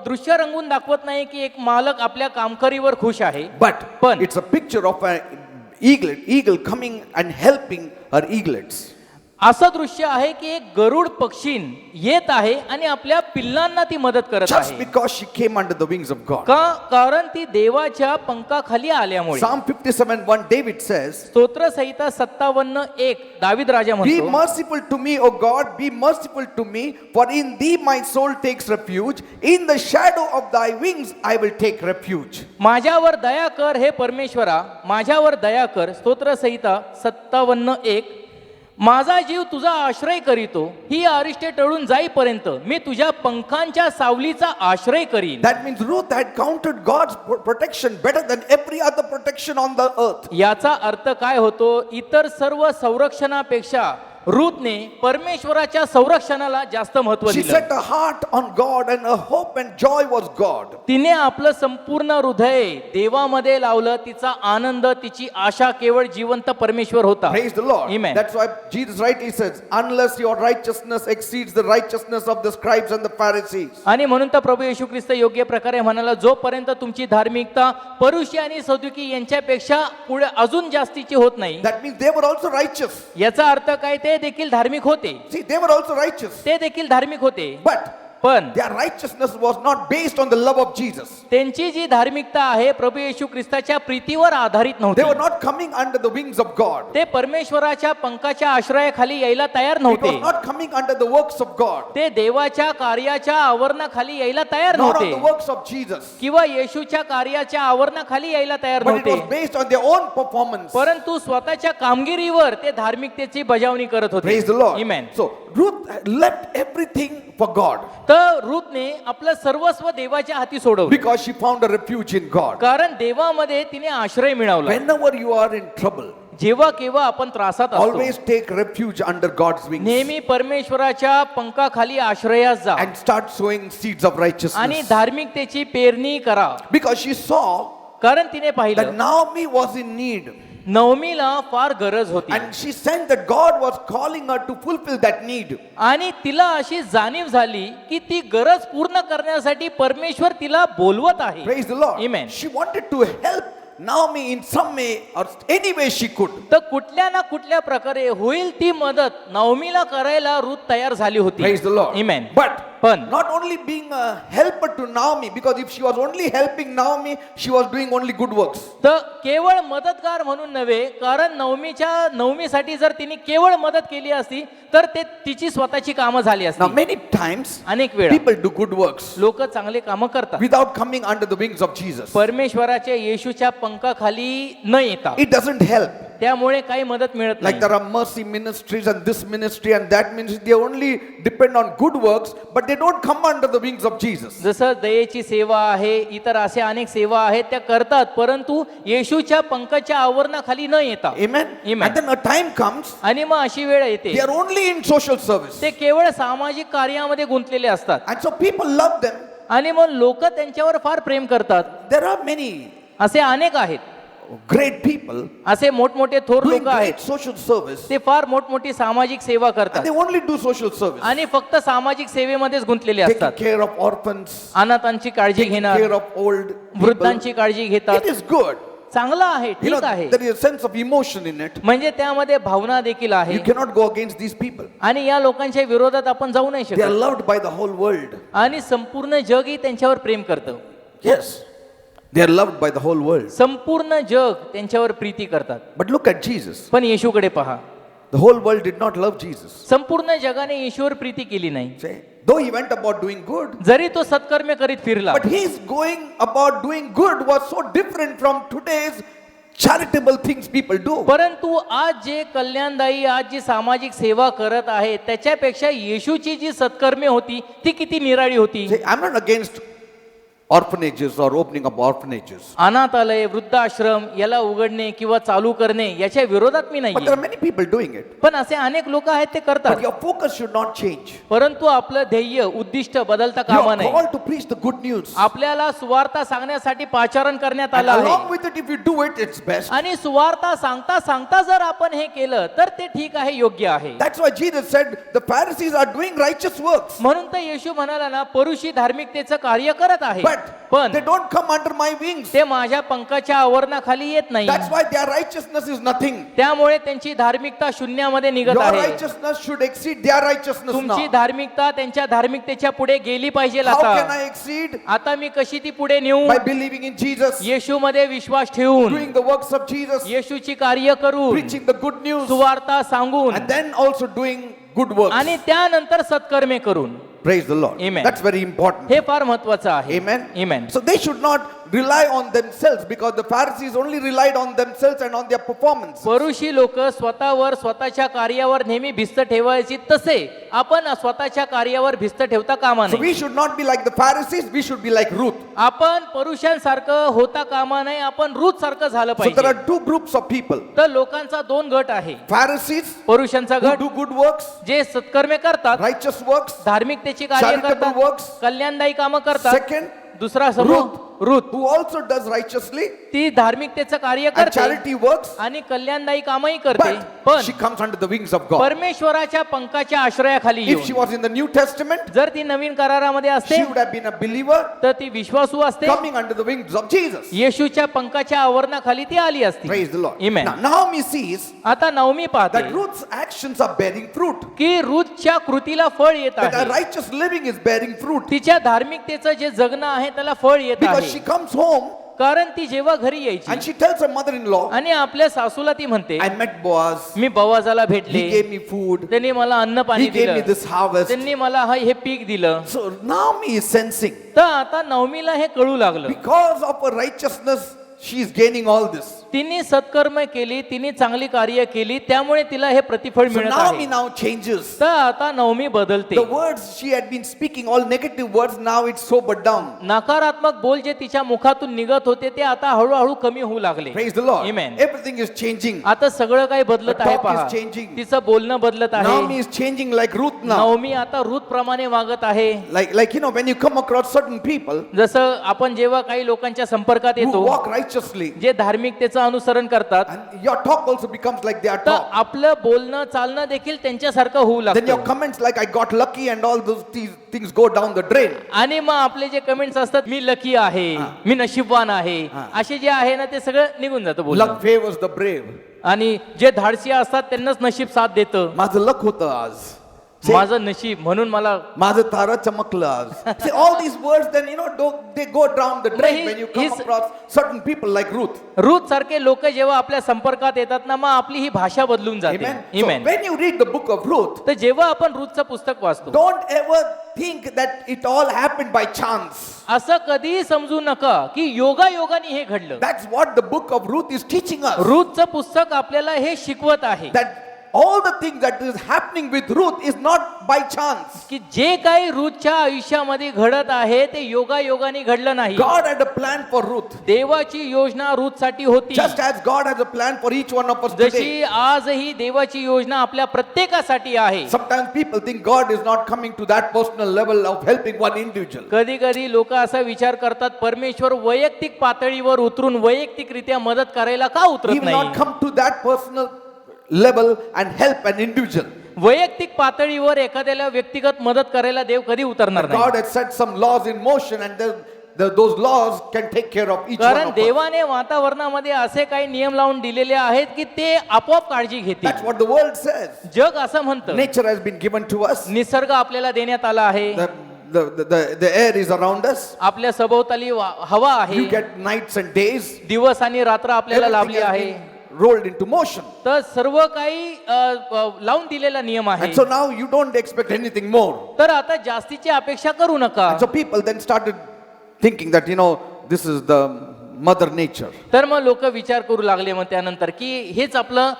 दृश्य रंगवून दाखवत नाही की एक मालक आपल्या कामकरीवर खुश आहे. But it's a picture of an eagle coming and helping her eaglets. असं दृश्य आहे की एक गरुड पक्षी येत आहे आणि आपल्या पिल्लांना ती मदत करत Just आहे. because she came under the wings of God. कारण ती देवाच्या पंखाखाली आल्यामुळे. Psalm 57:1 David says, स्तोत्रसंहिता 57:1 दावीद राजा Be म्हणतो, merciful to me, O God, be merciful to me, for in thee my soul takes refuge. In the shadow of thy wings I will take refuge. माझ्यावर दया कर हे परमेश्वरा, माझ्यावर दया कर. स्तोत्रसंहिता 57:1 माझा जीव तुझा आश्रय करीतो, ही अरिष्टे टळून जाईपर्यंत मी तुझ्या पंखांच्या सावलीचा आश्रय करीन. That means Ruth had counted God's protection better than every other protection on the earth. याचा अर्थ काय होतो? इतर सर्व संरक्षणापेक्षा रूथने परमेश्वराच्या संरक्षणाला जास्त महत्त्व She दिलं. set her heart on God and her hope and joy was God. तिने आपलं संपूर्ण हृदय देवामध्ये लावलं. तिचा आनंद, तिची आशा केवळ जिवंत परमेश्वर होता. Praise the Lord. Amen. That's why Jesus rightly says, unless your righteousness exceeds the righteousness of the scribes and the Pharisees. आणि म्हणून तर प्रभू येशू ख्रिस्त योग्य प्रकारे म्हणाला, जोपर्यंत तुमची धार्मिकता परुषी आणि सदुकी यांच्यापेक्षा पुढे अजून जास्तीची होत नाही. That means they were also righteous. याचा अर्थ काय? ते देखील धार्मिक होते. See, they were also righteous. ते देखील धार्मिक होते. But पण their righteousness was not based on the love of Jesus. त्यांची जी धार्मिकता आहे प्रभू येशू ख्रिस्ताच्या प्रीतीवर आधारित नव्हती. They were not coming under the wings of God. ते परमेश्वराच्या पंखाच्या आश्रयाखाली यायला तयार It नव्हते. was not coming under the works of God. ते देवाच्या कार्याच्या आवरणाखाली यायला तयार Nor on नव्हते the works of Jesus. किंवा येशूच्या कार्याच्या आवरणाखाली यायला तयार But it was नव्हते. based on their own performance. परंतु स्वतःच्या कामगिरीवर ते धार्मिकतेची बजावणी करत होते. Praise the Lord. Amen. So Ruth left everything for God तर रूथने आपलं सर्वस्व देवाच्या हाती सोडवलं. because she found a refuge in God. कारण देवामध्ये तिने आश्रय मिळवला. Whenever you are in trouble, जेव्हा केव्हा आपण त्रासात असतो, always take refuge under God's wings नेहमी परमेश्वराच्या पंखाखाली आश्रयास जा and start sowing seeds of आणि righteousness. धार्मिकतेची पेरणी करा. Because she saw कारण तिने that पाहिलं Naomi was in need नवमीला फार गरज होती and she sensed that God was calling her to fulfill that need. आणि तिला अशी जाणीव झाली की ती गरज पूर्ण करण्यासाठी परमेश्वर तिला बोलवत आहे. Praise the Lord. Amen. She wanted to help Naomi in some way or any way she could. तर कुठल्या ना कुठल्या प्रकारे होईल ती मदत नवमीला करायला रूथ तयार झाली होती. Praise the Lord. Amen. But पण not only being a helper to Naomi, because if she was only helping Naomi, she was doing only good works. तर केवळ मदतगार म्हणून नव्हे, कारण नवमीसाठी जर तिने केवळ मदत केली असती तर ते तिची स्वतःची कामं झाली Now असती. many times अनेक वेळा people do good works लोक चांगले कामं करतात without coming under the wings of Jesus. परमेश्वराच्या येशूच्या पंखाखाली न येता. It doesn't help. त्यामुळे काही मदत मिळत Like नाही. there are mercy ministries and this ministry and that ministry, they only depend on good works, but they don't come under the wings of Jesus. जसं दयेची सेवा आहे, इतर असे अनेक सेवा आहेत त्या करतात, परंतु येशूच्या पंखाच्या आवरणाखाली न येता. Amen. Amen. And then a time comes, आणि मग अशी वेळ येते they are only in social service. ते केवळ सामाजिक कार्यामध्ये गुंतलेले असतात And so people love them. आणि मग लोक त्यांच्यावर फार प्रेम करतात. There are many असे अनेक आहेत, great people असे मोठमोठे थोर doing लोक आहेत, great social service. ते फार मोठमोठी सामाजिक सेवा And करतात they only do social service. आणि फक्त सामाजिक सेवेमध्येच गुंतलेले Taking असतात. care of orphans, अनाथांची काळजी taking घेणार, care of old people. वृद्धांची काळजी घेतात. It is good. चांगलं आहे, You know, ठीक आहे. there is a sense of emotion in it. म्हणजे त्यामध्ये भावना देखील आहे You cannot go against these people. आणि या लोकांच्या विरोधात आपण जाऊ नाही They are शकत. loved by the whole world. आणि संपूर्ण जगही त्यांच्यावर प्रेम करतं. Yes, they are loved by the whole world. संपूर्ण जग त्यांच्यावर प्रीती करतात. But look at Jesus. पण येशूकडे पहा, The whole world did not love Jesus. संपूर्ण जगाने येशूवर प्रीती केली नाही. Say, though he went about doing good, जरी तो सत्कर्म करीत फिरला, but his going about doing good was so different from today's charitable things people do. परंतु आज जे कल्याणदायी, आज जी सामाजिक सेवा करत आहे त्याच्यापेक्षा येशूची जी सत्कर्मे होती ती किती निराळी होती. Say, I'm not against orphanages or opening up orphanages. अनाथालय, वृद्धाश्रम याला उघडणे किंवा चालू करणे याच्या विरोधात मी But there नाही, are many people doing it. पण असे अनेक लोक आहेत ते But करतात. your focus should not change. परंतु आपलं ध्येय, उद्दिष्ट बदलता You कामा are नये. called to preach the good news. आपल्याला सुवार्ता सांगण्यासाठी पाचारण करण्यात And आलं आहे along with it, if you do it, it's best. आणि सुवार्ता सांगता सांगता जर आपण हे केलं तर ते ठीक आहे, योग्य आहे. That's why Jesus said the Pharisees are doing righteous works. म्हणून तर येशू म्हणाला ना, परुषी धार्मिकतेचं कार्य करत आहे, But पण they don't come under my wings. ते माझ्या पंखाच्या आवरणाखाली येत नाही. That's why their righteousness is nothing. त्यामुळे त्यांची धार्मिकता शून्यामध्ये निघत Your आहे. righteousness should exceed their righteousness तुमची now. धार्मिकता त्यांच्या धार्मिकतेच्या पुढे गेली पाहिजे. How can आता I exceed? आता मी कशी ती पुढे नेऊ? By believing in Jesus, येशूमध्ये विश्वास ठेवून, doing the works of Jesus, येशूची कार्य करून, preaching the good news, सुवार्ता सांगून and then also doing good works. आणि त्यानंतर सत्कर्मे करून. Praise the Lord. Amen. That's very important. हे फार महत्वाचं आहे. Amen. Amen. So they should not rely on themselves because the Pharisees only relied on themselves and on their performance. परुषी लोक स्वतःवर स्वतःच्या कार्यावर नेहमी भिस्त ठेवायची, तसे आपण स्वतःच्या कार्यावर भिस्त ठेवता कामा So नये. we should not be like the Pharisees, we should be like Ruth. आपण पुरुषांसारखं होता कामा नये, आपण रूथ सारखं झालं So there पाहिजे. are two groups of people. तर लोकांचा दोन गट आहे. Pharisees पुरुषांचा who गट do good works, जे सत्कर्मे करतात, righteous works. धार्मिकतेची कार्य Charitable करतात, works. कल्याणदायी कामं करतात. Second, दुसरा समूह Ruth, who also does righteously ती धार्मिकतेचं कार्य and करते charity works, आणि कल्याणदायी कामही करते, but पण she comes under the wings of God. परमेश्वराच्या पंखाच्या आश्रयाखाली If she येऊन, was in the New Testament, जर ती नवीन करारामध्ये असते she would have been a believer तर ती विश्वासू असते, coming under the wings of Jesus. येशूच्या पंखाच्या आवरणाखाली ती आली असती. Praise the Lord. Amen. Now, Naomi sees आता नवमी पाहते that Ruth's actions are bearing fruit, की रूथच्या कृतीला फळ येत that her आहे, righteous living is bearing fruit. तिच्या धार्मिकतेचं जे जगणं आहे त्याला फळ येत Because आहे. she comes home कारण ती जेव्हा घरी यायची and she tells her mother-in-law, आणि आपल्या सासूला ती म्हणते, I met Boaz, me बवाजाला he भेटले, gave me food, त्यांनी मला अन्न पाणी he gave me दिलं, this harvest. त्यांनी मला हे पीक दिलं. So Naomi is sensing, तर आता नवमीला हे कळू लागलं, because of her righteousness, she is gaining all this. तिने सत्कर्म केली, तिने चांगली कार्य केली, त्यामुळे तिला हे प्रतिफळ So मिळत Naomi आहे. now changes. तर आता नवमी बदलते. The words she had been speaking, all negative words, now it's sobered down. नकारात्मक बोल जे तिच्या मुखातून निघत होते ते आता हळूहळू कमी होऊ लागले. Praise the Lord. Amen. Everything is changing. आता सगळं काही बदलत The आहे talk पहा. is changing. तिचं बोलणं बदलत Naomi आहे. is changing like Ruth now. नवमी आता रूथ प्रमाणे वागत आहे. Like when you come across certain people जसं आपण जेव्हा काही लोकांच्या संपर्कात who येतो, walk righteously, जे धार्मिकतेचं अनुसरण करतात, and your talk also becomes like their तर talk. आपलं बोलणं चालणं देखील त्यांच्यासारखं होऊ Then your लागतं. comments like I got lucky and all those things go down the drain. आणि मग आपले जे कमेंट्स असतात, मी लकी आहे, मी नशीबवान आहे, असे जे आहे ना ते सगळं निघून जातं बोलणं. Luck favors the brave. आणि जे धाडसी असतात त्यांनाच नशीब साथ देतं. माझं luck होतं आज. माझं नशीब म्हणून मला माझं तारा चमकलं आज. See all these words then they go down the drain when you come He's- across certain people like Ruth. Ruth सारखे लोक जेव्हा आपल्या संपर्कात येतात ना, मग आपली ही भाषा बदलून जाते. Amen. So Amen. when you read the book of Ruth, तर जेव्हा आपण रूथचं पुस्तक वाचतो, don't ever think that it all happened by chance. असं कधीही समजू नका की योगायोगाने हे घडलं. That's what the book of Ruth is teaching us. रूथचं पुस्तक आपल्याला हे शिकवत आहे That all the things that is happening with Ruth is not by chance. की जे काही रूथच्या आयुष्यामध्ये घडत आहे ते योगायोगाने घडलं नाही. God had a plan for Ruth. देवाची योजना रूथसाठी होती. Just as God has a plan for each one of us जशी today. आजही देवाची योजना आपल्या प्रत्येकासाठी आहे. Sometimes people think God is not coming to that personal level of helping one individual. कधी कधी लोक असा विचार करतात, परमेश्वर वैयक्तिक पातळीवर उतरून वैयक्तिकरित्या मदत करायला का He उतरत will नाही? not come to that personal level and help an individual. वैयक्तिक पातळीवर एखाद्याला व्यक्तिगत मदत करायला देव कधी उतरणार नाही. God has set some laws in motion and those laws can take care of each one कारण of us. देवाने वातावरणामध्ये असे काही नियम लावून दिलेले आहेत की ते आपोआप काळजी घेतील. That's what the world says. जग असं म्हणतं. Nature has been given to us. निसर्ग आपल्याला देण्यात आला आहे. The air is around us. आपल्या सभोवताली हवा आहे. You get nights and days. दिवस आणि रात्र आपल्याला Everything लाभली has आहे. been rolled into motion. तर सर्व काही लावून दिलेला नियम आहे. And so now you don't expect anything more. तर आता जास्तीची अपेक्षा करू नका. And so people then started thinking that, this is the mother nature. तर मग लोक विचार करू लागले मग त्यानंतर की हेच आपलं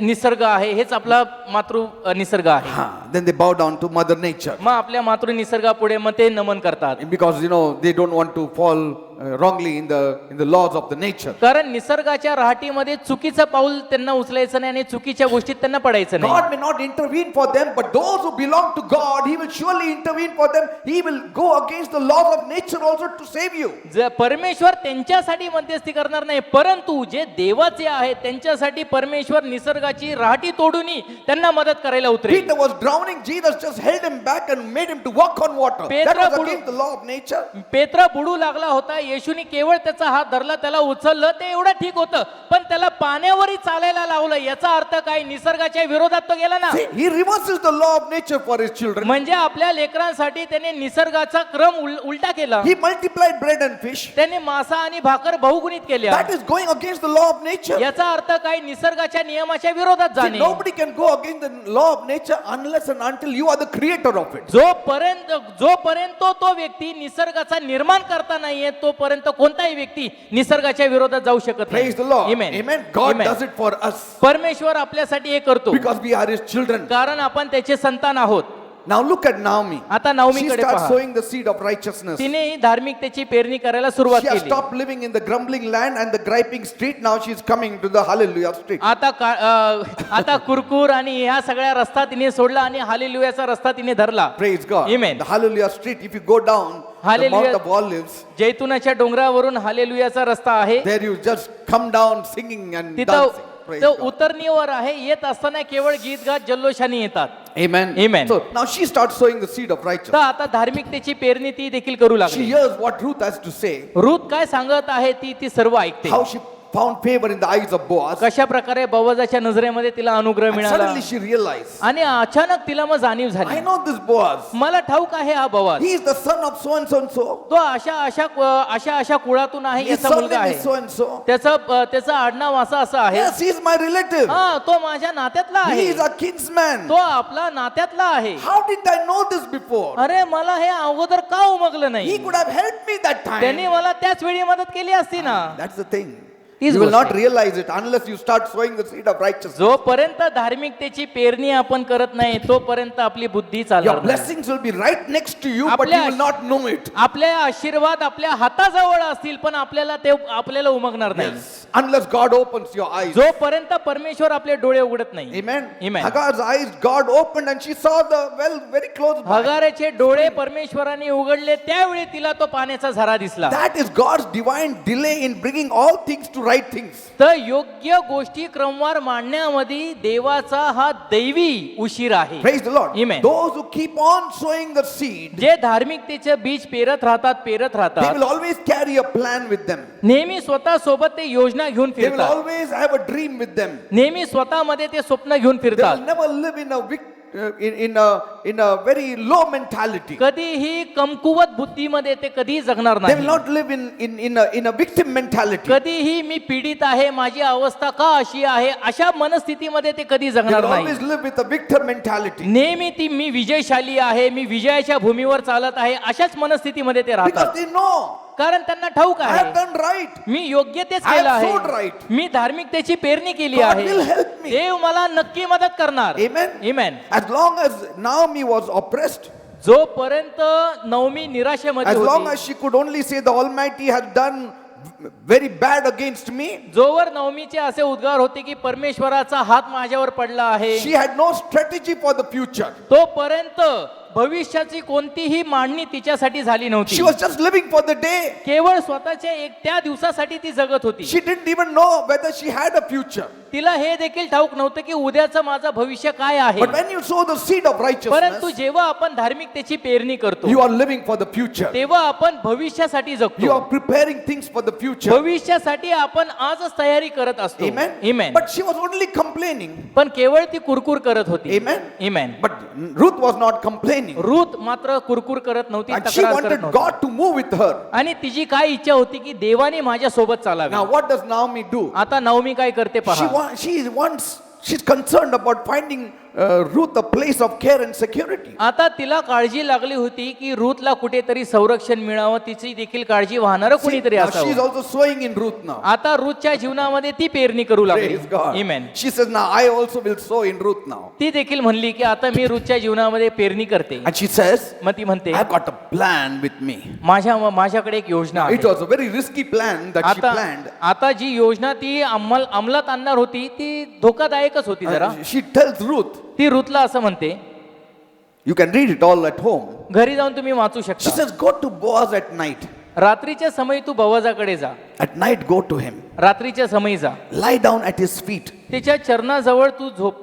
निसर्ग आहे, हेच आपला मातृ निसर्ग आहे. Then they bow down to mother nature. मग आपल्या मातृ निसर्गापुढे मग ते नमन करतात. Because, they don't want to fall wrongly in the laws of the nature. कारण निसर्गाच्या राहटीमध्ये चुकीचं पाऊल त्यांना उचलायचं नाही आणि चुकीच्या गोष्टीत त्यांना पडायचं नाही. God may not intervene for them, but those who belong to God, He will surely intervene for them. He will go against the laws of nature also to save you. परमेश्वर त्यांच्यासाठी मध्यस्थी करणार नाही, परंतु जे देवाचे आहेत त्यांच्यासाठी परमेश्वर निसर्गाची राहटी तोडून त्यांना मदत करायला उतरेल. Peter was drowning. Jesus just held him back and made him to walk on water. That was against the law of nature. पेत्र बुडू लागला होता, येशूनी केवळ त्याचा हात धरला, त्याला उचललं, ते एवढं ठीक होतं, पण त्याला पाण्यावरही चालायला लावलं. याचा अर्थ काय? निसर्गाच्या विरोधात तो गेला ना. See, He reverses the law of nature for His children. म्हणजे आपल्या लेकरांसाठी त्याने निसर्गाचा क्रम उलटा केला. He multiplied bread and fish. त्याने मासा आणि भाकर बहुगुणित केल्या. That is going against the law of nature. याचा अर्थ काय? निसर्गाच्या नियमाच्या विरोधात See, जाणे. nobody can go against the law of nature unless and until you are the creator of it. जोपर्यंत तो व्यक्ती निसर्गाचा निर्माण करता नाहीये, तो तोपर्यंत कोणताही व्यक्ती निसर्गाच्या विरोधात जाऊ शकत Praise the Lord. Amen. God does it for us परमेश्वर आपल्यासाठी हे करतो because we are His children. कारण आपण त्याचे संतान आहोत. Now look at Naomi. आता She नाओमीकडे starts पहा. sowing the seed of righteousness. तिने धार्मिकतेची पेरणी करायला सुरुवात She has केली. stopped living in the grumbling land and the griping street. Now she is coming to the hallelujah street. आता कुरकुर आणि ह्या सगळ्या रस्ता तिने सोडला आणि हालेलुयाचा रस्ता तिने धरला. Praise God. Amen. The hallelujah street, if you go down the Hallelujah. Mount of Olives, जैतुनाच्या डोंगरावरून हालेलुयाचा रस्ता आहे. there you just come down singing and तिथं dancing. Praise तो God. उतरणीवर आहे. येत असताना केवळ गीत गात जल्लोषाने येतात. Amen. Amen. So now she starts sowing the seed of तर righteousness. आता धार्मिकतेची पेरणी ती देखील करू She लागली. hears what Ruth has to say, Ruth काय सांगत आहे ती सर्व ऐकते. how she found favor in the eyes of Boaz. कशा प्रकारे बोआजाच्या नजरेमध्ये तिला अनुग्रह And मिळाला suddenly she realized, आणि अचानक तिला मग जाणीव I झाली, know this Boaz. मला ठाऊक आहे हा Boaz, He is the son of so and so and so. तो अशा कुळातून आहे, His याचा मुलगा surname आहे, is so and so. त्याचं आडनाव असं आहे. Yes, he is my relative. हा, तो माझ्या नात्यातला He आहे, is a kinsman. तो आपला नात्यातला आहे. How did I know this before? अरे मला हे अगोदर का उमगलं He नाही? could have helped me that त्यांनी time. मला त्याच वेळी मदत केली असती ना. That's the thing. तीच You will गोष्ट not आहे. realize it unless you start sowing the seed of righteousness. जोपर्यंत धार्मिकतेची पेरणी आपण करत नाही तोपर्यंत आपली बुद्धी Your चालणार नाही. blessings will be right next to you, but आपल्या you will not know it. आपले आशीर्वाद आपल्या हाताजवळ असतील पण आपल्याला उमगणार नाही. Unless God opens your eyes. जोपर्यंत परमेश्वर आपले डोळे उघडत नाही. Amen. Amen. Hagar's eyes, God opened and she saw the well very close by. हगारेचे डोळे परमेश्वराने उघडले त्यावेळी तिला तो पाण्याचा झरा दिसला. That is God's divine delay in bringing all things to right things. तर योग्य गोष्टी क्रमवार मांडण्यामध्ये देवाचा हा दैवी उशीर आहे. Praise the Lord. Amen. Those who keep on sowing the seed, जे धार्मिकतेचे बीज पेरत राहतात they will always carry a plan with them. नेहमी स्वतः सोबत ते योजना घेऊन They will फिरतात. always have a dream with them. नेहमी स्वतःमध्ये ते स्वप्न घेऊन They will फिरतात. never live in a very low mentality. कधीही कमकुवत बुद्धीमध्ये ते कधी जगणार They will नाही. not live in a victim mentality. कधीही मी पीडित आहे, माझी अवस्था का अशी आहे, अशा मनस्थितीमध्ये ते कधी They जगणार will नाही. always live with a victor mentality. नेहमी ती मी विजयशाली आहे, मी विजयाच्या भूमीवर चालत आहे, अशाच मनस्थितीमध्ये ते Because राहतात. they know, कारण त्यांना ठाऊक I have आहे done right. मी योग्य तेच I केलं have sowed आहे, right. मी धार्मिकतेची पेरणी केली God आहे, will help me. देव मला नक्की मदत करणार. Amen. Amen. As long as Naomi was oppressed, जोपर्यंत नवमी निराशेमध्ये as long होती, as she could only say the Almighty has done very bad against me, जोवर नवमीचे असे उद्गार होते की परमेश्वराचा हात माझ्यावर पडला आहे, she had no strategy for the future. तोपर्यंत भविष्याची कोणतीही मांडणी तिच्यासाठी झाली नव्हती. She was just living for the day. केवळ स्वतःच्या त्या दिवसासाठी ती जगत होती. She didn't even know whether she had a future. तिला हे देखील ठाऊक नव्हतं की उद्याचं माझं भविष्य काय आहे. But when you sow the seed of परंतु righteousness, जेव्हा आपण धार्मिकतेची पेरणी करतो you are living for the future. तेव्हा आपण भविष्यासाठी You जगतो. are preparing things for the future. भविष्यासाठी आपण आजच तयारी करत असतो. Amen. Amen. But she was only complaining. पण केवळ ती कुरकुर करत होती. Amen. Amen. But Ruth was not complaining. Ruth मात्र कुरकुर करत नव्हती, And she तक्रार करत wanted नव्हती. God to move with her. आणि तिची काय इच्छा होती की देवाने माझ्या सोबत चालावे. Now what does Naomi do? आता नवमी काय करते पहा. She's concerned about finding Ruth a place of care and security. आता तिला काळजी लागली होती की रूथला कुठेतरी संरक्षण मिळावं, तिची देखील काळजी वाहणारं See, कुणीतरी now she's असावं. also sowing in Ruth now. आता रूथच्या जीवनामध्ये ती पेरणी करू लागली. Praise God. Amen. She says, now I also will sow in Ruth now. ती देखील म्हणली की आता मी रूथच्या जीवनामध्ये पेरणी करते. And she says, मग ती म्हणते I've got a plan with me. माझ्याकडे एक योजना It आहे. was a very risky plan that she planned. आता जी योजना ती अंमलात आणणार होती ती धोकादायकच होती जरा. And she tells Ruth, ती रूथला असं म्हणते, you can read it all at home. घरी जाऊन तुम्ही वाचू She शकता. says, go to Boaz at night. रात्रीच्या समयी तू बोआजाकडे जा. At night, go to him. रात्रीच्या समयी जा, Lie down at his feet. त्याच्या चरणाजवळ तू झोप.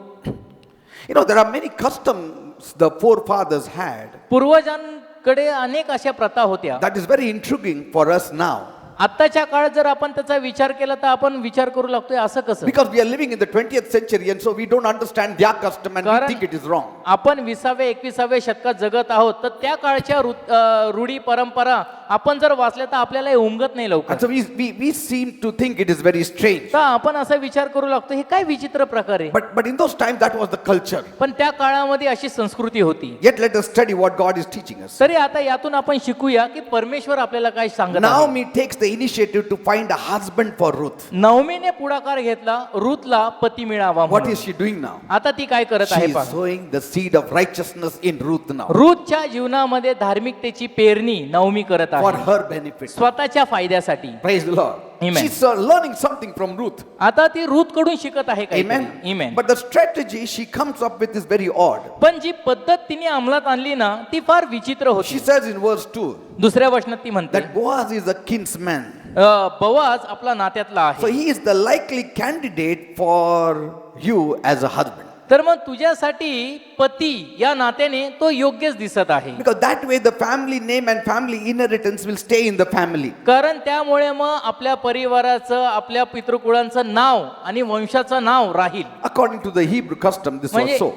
You know, there are many customs the forefathers had. पूर्वजांकडे अनेक अशा प्रथा होत्या. That is very intriguing for us now. आत्ताच्या काळात जर आपण त्याचा विचार केला तर आपण विचार करू लागतोय असं कसं Because we are living in the 20th century and so we don't understand their custom and we कारण think it is wrong. आपण 20व्या शतकात जगत आहोत तर त्या काळच्या रूढी परंपरा आपण जर वाचल्या तर आपल्याला हे उमगत नाही लवकर. And so we seem to think it is very strange. तर आपण असा विचार करू लागतो हे काय विचित्र प्रकार आहे. But in those times that was the culture. पण त्या काळामध्ये अशी संस्कृती होती. Yet let us study what God is teaching us. तरी आता यातून आपण शिकूया की परमेश्वर आपल्याला काय सांगत आहे. Naomi takes the initiative to find a husband for Ruth. नवमीने पुढाकार घेतला रूथला पती मिळावा What म्हणून. is she doing now? आता ती काय करत She आहे is पहा. sowing the seed of righteousness in Ruth now रूथच्या जीवनामध्ये धार्मिकतेची पेरणी नवमी करत for आहे her benefit. स्वतःच्या फायद्यासाठी. Praise the Lord. Amen. She's learning something from Ruth. आता ती रूथ कडून शिकत आहे Amen. इमेन. But the strategy she comes up with is very odd. पण जी पद्धत तिने अंमलात आणली ना ती फार विचित्र She होती. says in verse 2 दुसऱ्या वचनात ती म्हणते that Boaz is a kinsman. बवाज आपला नात्यातला So आहे. he is the likely candidate for you as a husband. तर मग तुझ्यासाठी पती या नात्याने तो योग्यच दिसत आहे. Because that way the family name and family inheritance will stay in the family. कारण त्यामुळे मग आपल्या परिवाराचं आपल्या पितृकुळांचं नाव आणि वंशाचं नाव राहील. According to the Hebrew custom, this was म्हणजे so.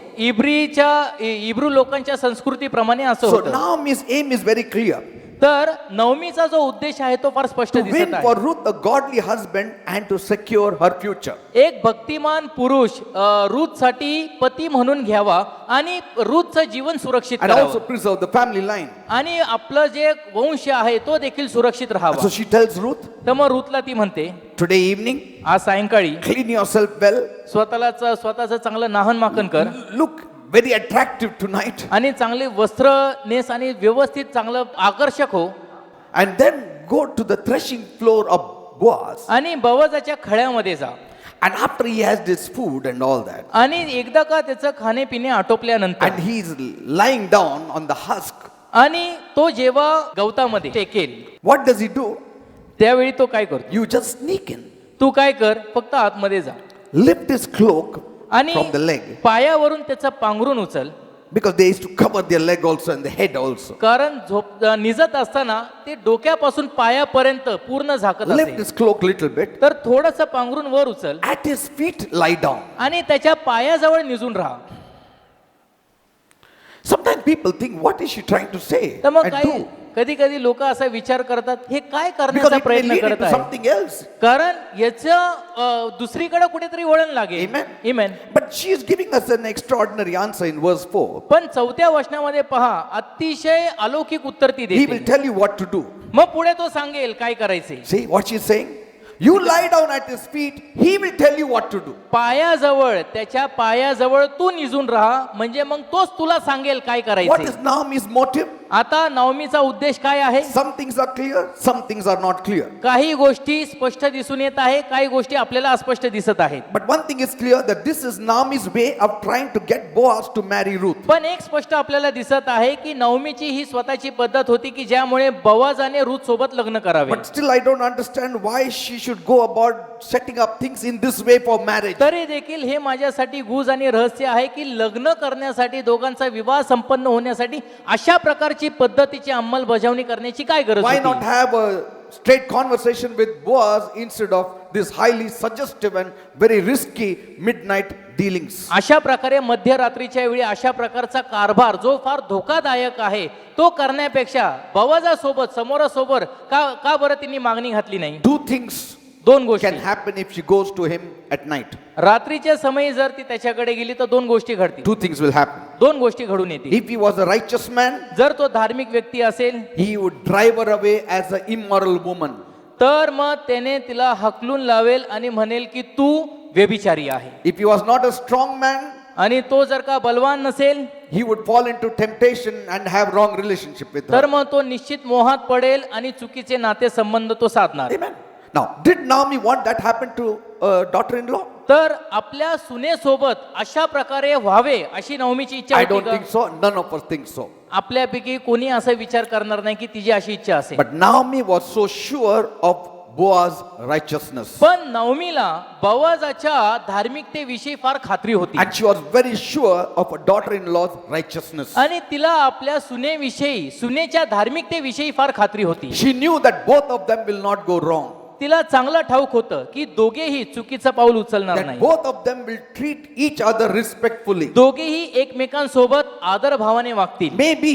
इब्रू लोकांच्या संस्कृतीप्रमाणे असं So होतं. Naomi's aim is very clear. तर नवमीचा जो उद्देश आहे तो फार स्पष्ट To दिसत win आहे. for Ruth a godly husband and to secure her future. एक भक्तिमान पुरुष रूथसाठी पती म्हणून घ्यावा आणि रूथचं जीवन सुरक्षित And also करावं preserve the family line. आणि आपलं जे वंश आहे तो देखील सुरक्षित So राहावा. she tells Ruth, तर मग रूथला ती म्हणते today evening, आज सायंकाळी clean yourself well, स्वतःचं चांगलं नाहन माखन कर look very attractive tonight, आणि चांगले वस्त्र नेस आणि व्यवस्थित चांगलं आकर्षक हो and then go to the threshing floor of Boaz. आणि बवाजाच्या खळ्यामध्ये जा. And after he has this food and all that, आणि एकदा का त्याचं खाणे पिणे आटोपल्यानंतर and he is lying down on the husk, आणि तो जेव्हा गवतामध्ये टेकेल what does he do? त्यावेळी तो काय करतो. You just sneak in, तू काय कर फक्त आतमध्ये जा lift his cloak आणि from the leg, पायावरून त्याचं पांघरून उचल. because they used to cover their leg also and the head also. कारण निजत असताना ते डोक्यापासून पायापर्यंत पूर्ण झाकत Lift असे. his cloak little bit, तर थोडस पांघरून वर उचल at his feet lie down. आणि त्याच्या पायाजवळ निजून राहा. Sometimes people think, what is she trying to say तर मग and काही do? कधी कधी लोक असा विचार करतात हे काय Because करण्याचा it may प्रयत्न lead करत into आहे. something else. कारण याचं दुसरीकडे कुठेतरी वळण लागेल. Amen. Amen. But she is giving us an extraordinary answer in verse 4. पण 4थ्या वचनामध्ये पहा अतिशय अलौकिक उत्तर ती He will देते. tell you what to do. मग पुढे तो सांगेल काय करायचे. See what she's saying? You lie down at his feet, he will tell you what to do. पायाजवळ त्याच्या पायाजवळ तू निजून राहा म्हणजे मग तोच तुला सांगेल काय What करायचे. is Naomi's motive? आता नवमीचा उद्देश काय आहे. Some things are clear, some things are not clear. काही गोष्टी स्पष्ट दिसून येत आहे काही गोष्टी आपल्याला अस्पष्ट दिसत आहेत. But one thing is clear that this is Naomi's way of trying to get Boaz to marry Ruth. पण एक स्पष्ट आपल्याला दिसत आहे की नवमीची ही स्वतःची पद्धत होती की ज्यामुळे बवाजाने रूथ सोबत लग्न करावे. But still I don't understand why she should go about setting up things in this way for marriage. तरी देखील हे माझ्यासाठी गुज आणि रहस्य आहे की लग्न करण्यासाठी दोघांचा विवाह संपन्न होण्यासाठी अशा प्रकारची पद्धतीची अंमलबजावणी करण्याची काय गरज Why not होती. have a straight conversation with Boaz instead of this highly suggestive and very risky midnight dealings? अशा प्रकारे मध्यरात्रीच्या वेळी अशा प्रकारचा कारभार जो फार धोकादायक आहे तो करण्यापेक्षा बवाजासोबत समोरासमोर का बरं तिने मागणी घातली नाही. Two things दोन गोष्टी can happen if she goes to him at night. रात्रीच्या समयी जर ती त्याच्याकडे गेली तर दोन गोष्टी घडतील. Two things will happen. दोन गोष्टी घडून येतील. If he was a righteous man, जर तो धार्मिक व्यक्ती असेल he would drive her away as an immoral woman. तर मग त्याने तिला हकलून लावेल आणि म्हणेल की तू व्यभिचारी आहे. If he was not a strong man, आणि तो जर का बलवान नसेल he would fall into temptation and have wrong relationship with तर her. मग तो निश्चित मोहात पडेल आणि चुकीचे नाते संबंध तो साधणार. Amen. Now, did Naomi want that happen to daughter-in-law? तर आपल्या सुनेसोबत अशा प्रकारे व्हावे अशी नवमीची इच्छा I होती don't का? think so. None of us think so. आपल्यापैकी कोणी असा विचार करणार नाही की तिची अशी इच्छा असेल. But Naomi was so sure of Boaz's righteousness. पण नवमीला बोआजाच्या धार्मिकतेविषयी फार खात्री होती And she was very sure of her daughter-in-law's righteousness. आणि तिला आपल्या सुनेविषयी सुनेच्या धार्मिकतेविषयी फार खात्री होती. She knew that both of them will not go wrong. तिला चांगलं ठाऊक होतं की दोघेही चुकीचं पाऊल उचलणार That नाही. both of them will treat each other respectfully. दोघेही एकमेकांसोबत आदर भावाने वागतील. Maybe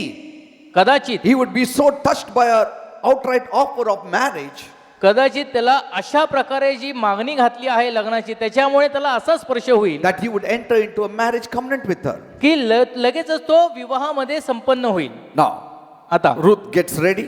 कदाचित he would be so touched by her outright offer of marriage कदाचित त्याला अशा प्रकारे जी मागणी घातली आहे लग्नाची त्याच्यामुळे त्याला असा स्पर्श होईल that he would enter into a marriage covenant with her. की लगेचच तो विवाहामध्ये संपन्न होईल. Now, आता Ruth gets ready,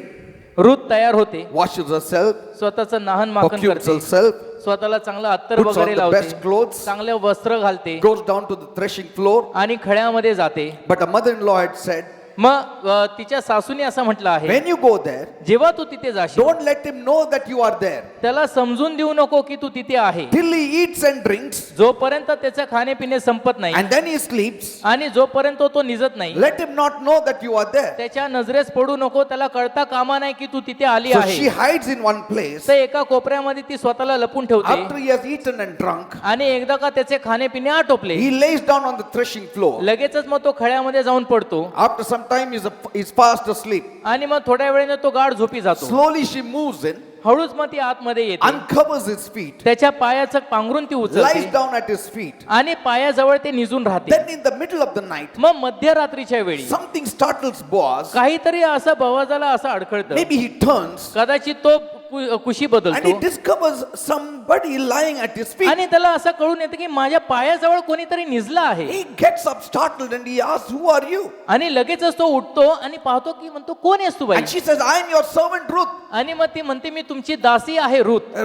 रुथ तयार होते, washes herself, स्वतःचं नाहन माखन perfumes करते, herself, स्वतःला चांगलं अत्तर puts on वगैरे the best लावते, clothes, चांगले वस्त्र घालते goes down to the threshing floor. आणि खड्यामध्ये जाते. But her mother-in-law had said, मग तिच्या सासूने असं म्हटलं आहे, when you go there, जेव्हा तू तिथे जाशील don't let him know that you are there. त्याला समजून देऊ नको की तू तिथे आहे. Till he eats and drinks, जोपर्यंत त्याचं खाणे-पिणे संपत नाही and then he sleeps, आणि जोपर्यंत तो निजत नाही let him not know that you are there. त्याच्या नजरेस पडू नको, त्याला कळता कामा नाही की तू तिथे आली So आहे. she hides in one place. तर एका कोपऱ्यामध्ये ती स्वतःला लपून ठेवते After he has eaten and drunk, आणि एकदा का त्याचे खाणे-पिणे आटोपले he lays down on the threshing floor. लगेचच मग तो खड्यामध्ये जाऊन पडतो After some time, he's fast asleep. आणि मग थोड्या वेळेने तो गाढ झोपी जातो. Slowly she moves in, हळूच मग ती आतमध्ये येते, uncovers his feet, त्याच्या पायाचं पांघरून ती lies उचलते down at his feet. आणि पायाजवळ ते निजून राहते. Then in the middle of the night, मग मध्यरात्रीच्या वेळी something startles Boaz. काहीतरी असं बोआजाला असं अडखळतं. Maybe he turns कदाचित तो कुशी and he बदलतो discovers somebody lying at his feet. आणि त्याला असं कळून येतं की माझ्या पायाजवळ कोणीतरी निजला आहे. He gets up startled and he asks, who are you? आणि लगेचच तो उठतो आणि पाहतो की म्हणतो कोण आहेस तू बाई? And she says, I am your servant Ruth. आणि मग ती म्हणते मी तुमची दासी आहे रुथ.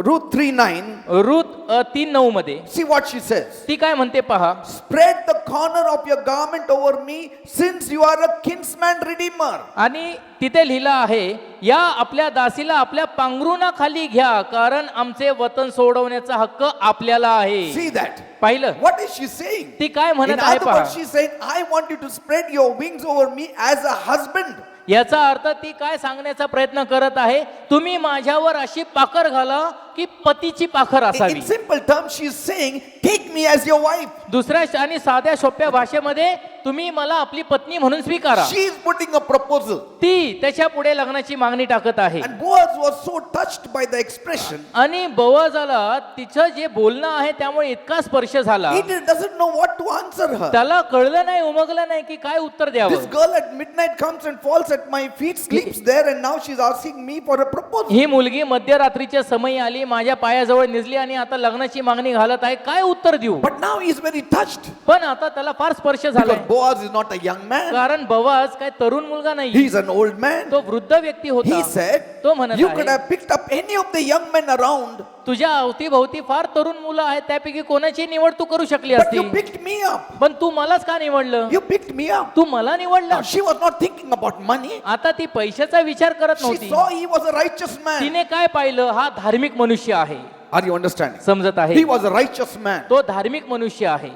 Ruth 3:9. रुथ 3:9 मध्ये See what she says. ती काय म्हणते पहा, Spread the corner of your garment over me, since you are a kinsman redeemer. आणि तिथे लिहिलं आहे या आपल्या दासीला आपल्या पांघरुणाखाली घ्या कारण आमचे वतन सोडवण्याचा हक्क आपल्याला आहे. See that? पाहिलं What is she saying? ती काय In म्हणत आहे other पहा. words, she's saying, I want you to spread your wings over me as a husband. याचा अर्थ ती काय सांगण्याचा प्रयत्न करत आहे, तुम्ही माझ्यावर अशी पाखर घाला की पतीची पाखर असावी. In simple terms, she's saying, take me as your wife. दुसऱ्या आणि साध्या सोप्या भाषेमध्ये तुम्ही मला आपली पत्नी म्हणून स्वीकारा. She is putting a proposal. ती त्याच्या पुढे लग्नाची मागणी टाकत आहे. And Boaz was so touched by the expression. आणि बोआजाला तिचं जे बोलणं आहे त्यामुळे इतका स्पर्श झाला, He doesn't know what to answer her. त्याला कळलं नाही, उमगलं नाही की काय उत्तर This द्यावं. girl at midnight comes and falls at my feet, sleeps there, and now she's asking me for a proposal. ही मुलगी मध्यरात्रीच्या समयी आली, माझ्या पायाजवळ निजली आणि आता लग्नाची मागणी घालत आहे, काय उत्तर देऊ? But now he's very touched. पण आता त्याला फार स्पर्श झालाय, Because Boaz is not a young man. कारण बोआज काय तरुण मुलगा नाही, He's an old man. तो वृद्ध व्यक्ती होता. He said, तो म्हणत you could आहे, have picked up any of the young men around, तुझ्या अवतीभोवती फार तरुण मुलं आहेत, त्यापैकी कोणाची निवड तू करू शकली but असती, you picked me up. पण तू मलाच का निवडलं? You picked me up. तू मला निवडलं. Now, she was not thinking about money. आता ती पैशाचा विचार करत She नव्हती. saw he was a righteous man. तिने काय पाहिलं, हा धार्मिक मनुष्य आहे. Are you understanding? समजत आहे, He was a righteous man. तो धार्मिक मनुष्य आहे,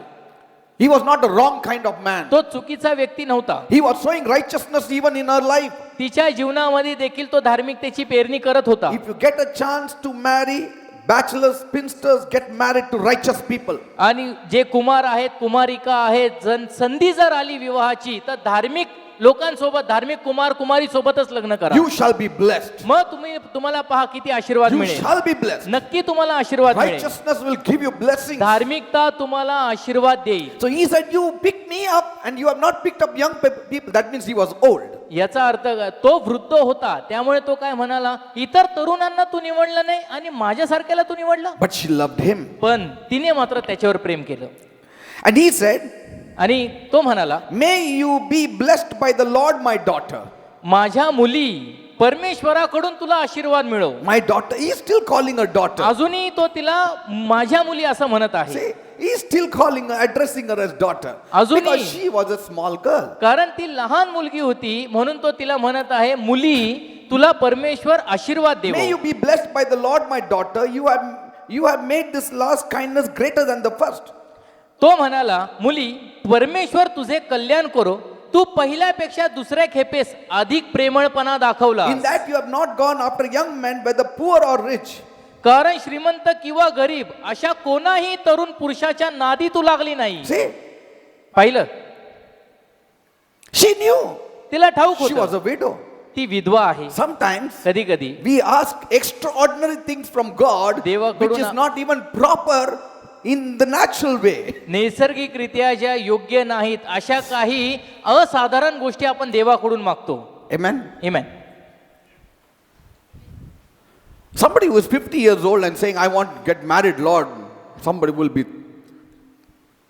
He was not a wrong kind of man. तो चुकीचा व्यक्ती नव्हता. He was showing righteousness even in her life. तिच्या जीवनामध्ये देखील तो धार्मिकतेची पेरणी करत होता. If you get a chance to marry, bachelors, spinsters, get married to righteous people. आणि जे कुमार आहेत, कुमारिका आहेत, संधी जर आली विवाहाची तर धार्मिक लोकांसोबत, धार्मिक कुमार कुमारी सोबतच लग्न करा. You shall be blessed. मग तुम्हाला पहा किती आशीर्वाद You मिळेल. shall be blessed. नक्की तुम्हाला आशीर्वाद मिळेल. Righteousness will give you blessings. धार्मिकता तुम्हाला आशीर्वाद देईल. So he said, you picked me up and you have not picked up young people. That means he was old. याचा अर्थ तो वृद्ध होता, त्यामुळे तो काय म्हणाला, इतर तरुणांना तू निवडलं नाही आणि माझ्यासारख्याला तू निवडला. But she loved him. पण तिने मात्र त्याच्यावर प्रेम केलं. And he said, आणि तो म्हणाला, may you be blessed by the Lord, my daughter. माझ्या मुली परमेश्वराकडून तुला आशीर्वाद मिळो. My daughter. He is still calling her daughter. अजूनही तो तिला माझ्या मुली असं म्हणत आहे. See, he is still calling her, addressing her as daughter. अजूनही. Because she was a small girl. कारण ती लहान मुलगी होती म्हणून तो तिला म्हणत आहे, मुली तुला परमेश्वर आशीर्वाद May देवो. you be blessed by the Lord, my daughter. You have made this last kindness greater than the first. तो म्हणाला, मुली परमेश्वर तुझे कल्याण करो, तू पहिल्यापेक्षा दुसऱ्या खेपेस अधिक प्रेमळपणा दाखवला In that you have not gone after young men, whether poor or rich. कारण श्रीमंत किंवा गरीब अशा कोणाही तरुण पुरुषाच्या नादी तू लागली नाही. See, पाहिलं, she knew तिला ठाऊक she was होतं a widow. ती विधवा आहे. Sometimes कधी कधी we ask extraordinary things from God, देवाकडून which is not even proper in the natural way. नैसर्गिकरित्या ज्या योग्य नाहीत अशा काही असाधारण गोष्टी आपण देवाकडून मागतो. Amen. Amen. Somebody who is 50 years old and saying, I want to get married, Lord, somebody will be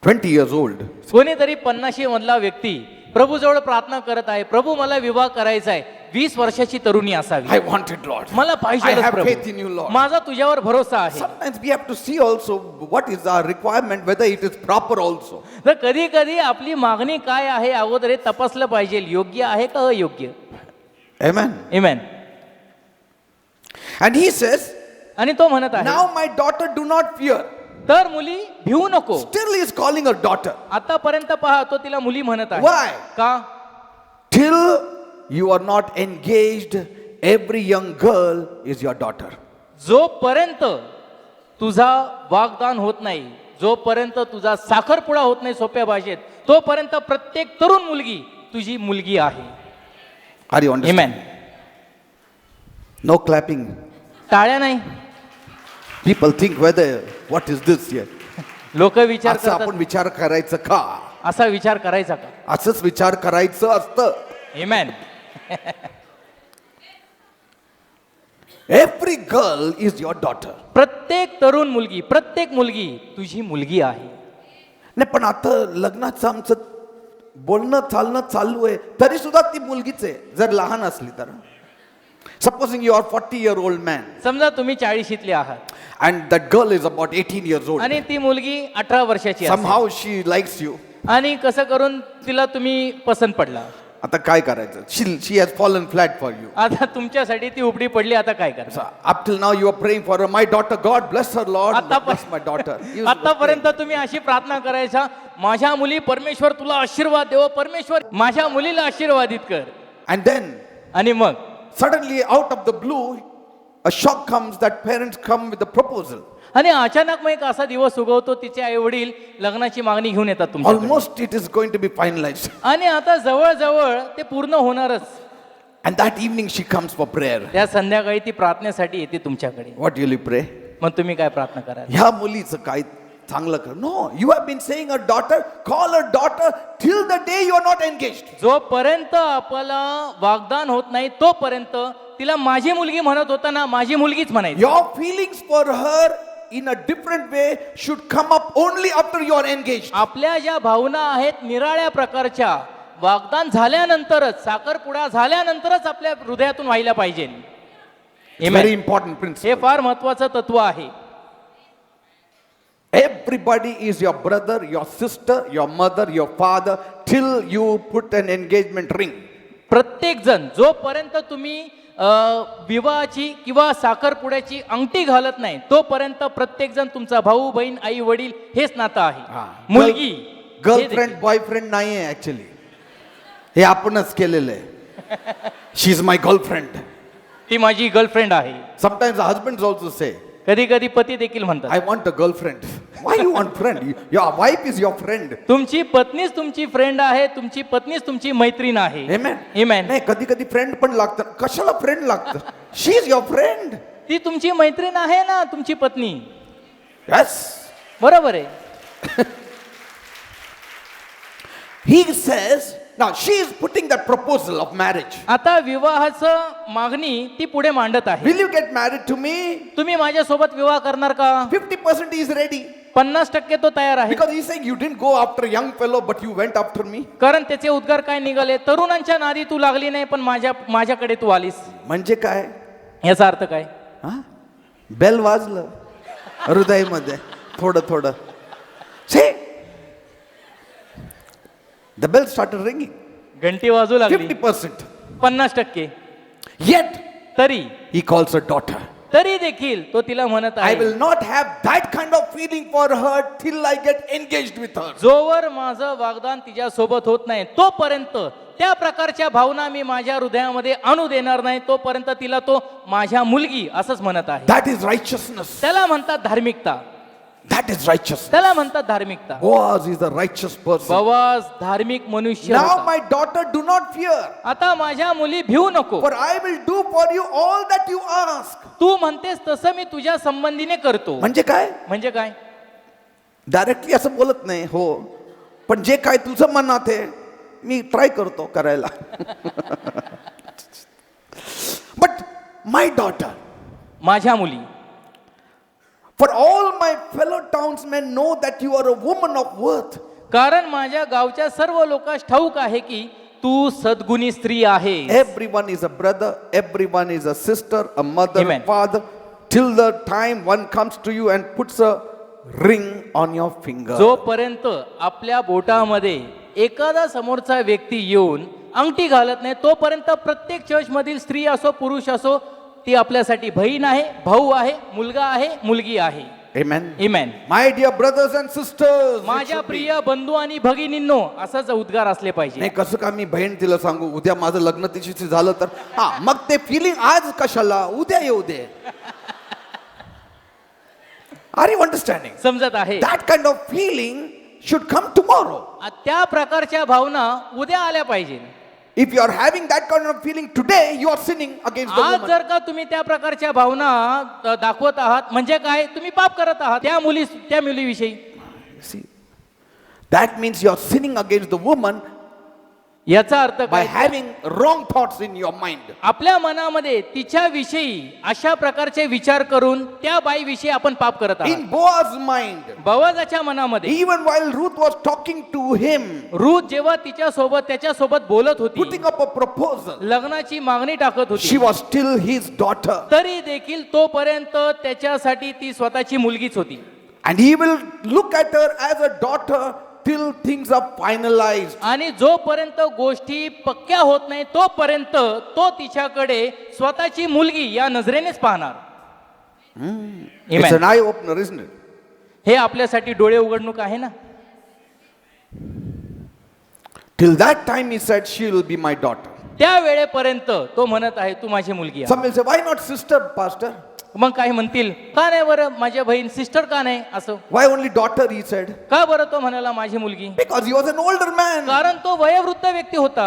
20 years old. कोणीतरी 50 मधला व्यक्ती प्रभूजवळ प्रार्थना करत आहे, प्रभू मला विवाह करायचा आहे, 20 वर्षाची तरुणी असावी. I want it, Lord. मला I पाहिजे have faith in you, Lord. माझा तुझ्यावर भरोसा आहे. Sometimes we have to see also what is our requirement, whether it is proper also. तर कधी कधी आपली मागणी काय आहे अगोदर हे तपासलं पाहिजे, योग्य आहे का अयोग्य. Amen. Amen. And he says, आणि तो म्हणत आहे, now my daughter, do not fear. तर मुली भिवू नको. Still he is calling her daughter. आतापर्यंत पहा तो तिला मुली म्हणत आहे. Why? का? Till you are not engaged, every young girl is your daughter. जोपर्यंत तुझा वाग्दान होत नाही, जोपर्यंत तुझा साखरपुडा होत नाही सोप्या भाषेत, तोपर्यंत प्रत्येक तरुण मुलगी तुझी मुलगी आहे. Are you understanding? Amen. No clapping. टाळ्या नाही. People think whether, what is this here? लोक विचार असं आपण करतात, विचार करायचं का? असा विचार करायचा का. असंच विचार करायचं असतं. आमेन. Every girl is your daughter. प्रत्येक तरुण मुलगी, प्रत्येक मुलगी तुझी मुलगी आहे. नाही पण आता लग्नाचं आमचं बोलणं चालणं चालू आहे, तरी सुद्धा ती मुलगीच आहे जर लहान असली तर. Supposing you are 40-year-old man समजा तुम्ही 40शीतले आहात and that girl is about 18 years old. आणि ती मुलगी 18 वर्षाची आहे Somehow she likes you. आणि कसं करून तिला तुम्ही पसंत पडला. आता काय करायचं? She has fallen flat for you. आता तुमच्यासाठी ती उपडी पडली, आता काय So करायचं. up till now you are praying for her. My daughter, God bless her, Lord. Bless my daughter. You आतापर्यंत तुम्ही अशी प्रार्थना करायचा, माझ्या मुली परमेश्वर तुला आशीर्वाद देव, परमेश्वर माझ्या मुलीला आशीर्वादित कर. And then आणि मग suddenly out of the blue a shock comes that parents come with a proposal. आणि अचानक मग एक असा दिवस उगवतो, तिचे आई वडील लग्नाची मागणी घेऊन येतात तुमच्याकडे. Almost it is going to be finalized. आणि आता जवळजवळ ते पूर्ण होणारच. And that evening she comes for prayer. त्या संध्याकाळी ती प्रार्थनेसाठी येते तुमच्याकडे. What will you pray? मग तुम्ही काय प्रार्थना कराल. ह्या मुलीचं काय चांगलं कर. No, you have been saying her daughter, call her daughter till the day you are not engaged. जोपर्यंत आपल्याला वाग्दान होत नाही तोपर्यंत तिला माझी मुलगी म्हणत होता ना, माझी मुलगीच म्हणायची. Your feelings for her in a different way should come up only after you are engaged. आपल्या ज्या भावना आहेत निराळ्या प्रकारच्या, वाग्दान झाल्यानंतरच, साखरपुडा झाल्यानंतरच आपल्या हृदयातून व्हायला पाहिजे. Very important principle. हे फार महत्वाचं तत्व आहे. Everybody is your brother, your sister, your mother, your father till you put an engagement ring. प्रत्येक जण जोपर्यंत तुम्ही विवाहाची किंवा साखरपुड्याची अंगठी घालत नाही तोपर्यंत प्रत्येक जण तुमचा भाऊ बहीण आई वडील हेच नातं आहे. मुलगी गर्लफ्रेंड बॉयफ्रेंड नाही आहे ऍक्च्युली, हे आपणच केलेलं आहे. शी इज माय गर्लफ्रेंड. ती माझी गर्लफ्रेंड आहे. समटाइम्स हजबंड ऑल्सो से, कधी कधी पती देखील म्हणतात, I want a girlfriend. Why you want friend? Your wife is your friend. तुमची पत्नीच तुमची फ्रेंड आहे, तुमची पत्नीच तुमची मैत्रीण आहे. Amen. Amen. नाही कधी कधी फ्रेंड पण लागतं. कशाला फ्रेंड लागतं? शी इज युअर फ्रेंड. ती तुमची मैत्रीण आहे ना, तुमची पत्नी. यस, बरोबर आहे. he says, now she is putting that proposal of marriage. आता विवाहाचं मागणी ती पुढे मांडत आहे. Will you get married to me? तुम्ही माझ्यासोबत विवाह करणार का. 50% is ready. 50% तो तयार आहे. Because he's saying you didn't go after a young fellow but you went after me. कारण त्याचे उद्गार काय निघाले, तरुणांच्या नादी तू लागली नाही पण माझ्याकडे तू आलीस. म्हणजे काय? याचा अर्थ काय. बेल वाजलं हृदयामध्ये थोडं थोडं. See, the bell started ringing. घंटी वाजू लागली. 50%. 50%. Yet तरी he calls her daughter. तरी देखील तो तिला म्हणत I आहे, will not have that kind of feeling for her till I get engaged with her. जोवर माझं वागदान तिच्या सोबत होत नाही तोपर्यंत त्या प्रकारच्या भावना मी माझ्या हृदयामध्ये आणू देणार नाही, तोपर्यंत तिला तो माझ्या मुलगी असंच म्हणत आहे. That is righteousness. त्याला म्हणतात धार्मिकता. That is righteousness. त्याला म्हणतात धार्मिकता. Boaz is a righteous person. Boaz धार्मिक मनुष्य Now होता. my daughter, do not fear, आता माझ्या मुली भिवू नको, for I will do for you all that you ask. तू म्हणतेस तसं मी तुझ्या संबंधीने करतो. म्हणजे काय? म्हणजे काय? डायरेक्टली असं बोलत नाही, हो, पण जे काय तुझं मनात आहे मी ट्राय करतो करायला. बट माय डॉटर, माझ्या मुली, for all my fellow townsmen know that you are a woman of worth. कारण माझ्या गावच्या सर्व लोकांस ठाऊक आहे की तू सद्गुणी स्त्री आहे. Everyone is a brother, everyone is a sister, a mother, Amen. father, till the time one comes to you and puts a ring on your finger. जोपर्यंत आपल्या बोटामध्ये एखादा समोरचा व्यक्ती येऊन अंगठी घालत नाही तोपर्यंत प्रत्येक चर्च मधील स्त्री असो पुरुष असो ती आपल्यासाठी बहीण आहे, भाऊ आहे, मुलगा आहे, मुलगी आहे. Amen. Amen. My dear brothers and sisters, it माझ्या should be. प्रिय बंधू आणि भगिनींनो असाच उद्गार असले पाहिजे. नाही, कसं का मी बहीण तिला सांगू उद्या माझं लग्न तिच्याशी झालं तर हा, मग ते फिलिंग आज कशाला, उद्या येऊ दे. Are you understanding? समजत आहे? That kind of feeling should come tomorrow. त्या प्रकारच्या भावना उद्या आल्या पाहिजे. If you are having that kind of feeling today, you are sinning against the आज woman. जर का तुम्ही त्या प्रकारच्या भावना दाखवत आहात म्हणजे काय, तुम्ही पाप करत आहात त्या मुलीविषयी. See, that means you are sinning against the woman याचा अर्थ by काय, having wrong thoughts in your mind. आपल्या मनामध्ये तिच्याविषयी अशा प्रकारचे विचार करून त्या बाईविषयी आपण पाप करत आहात. In Boaz's mind, बोआजाच्या मनामध्ये even while Ruth was talking to him, Ruth जेव्हा त्याच्यासोबत बोलत होती, putting up a proposal, लग्नाची मागणी टाकत she होती, was still his daughter. तरी देखील तोपर्यंत त्याच्यासाठी ती स्वतःची मुलगीच होती. And he will look at her as a daughter till things are finalized. आणि जोपर्यंत गोष्टी पक्क्या होत नाही तोपर्यंत तो तिच्याकडे स्वतःची मुलगी या नजरेनेच पाहणार. It's Amen. an eye opener, isn't it? हे आपल्यासाठी डोळे उघडणूक आहे ना. Till that time he said, she will be my daughter. त्या वेळेपर्यंत तो म्हणत आहे तू माझी मुलगी आहे. Some will say, why not sister, pastor? मग काही म्हणतील का नाही बरं माझ्या बहीण सिस्टर का नाही असं, Why only daughter, he said? का बरं तो म्हणाला माझी मुलगी? Because he was an older man. कारण तो वयोवृद्ध व्यक्ती होता.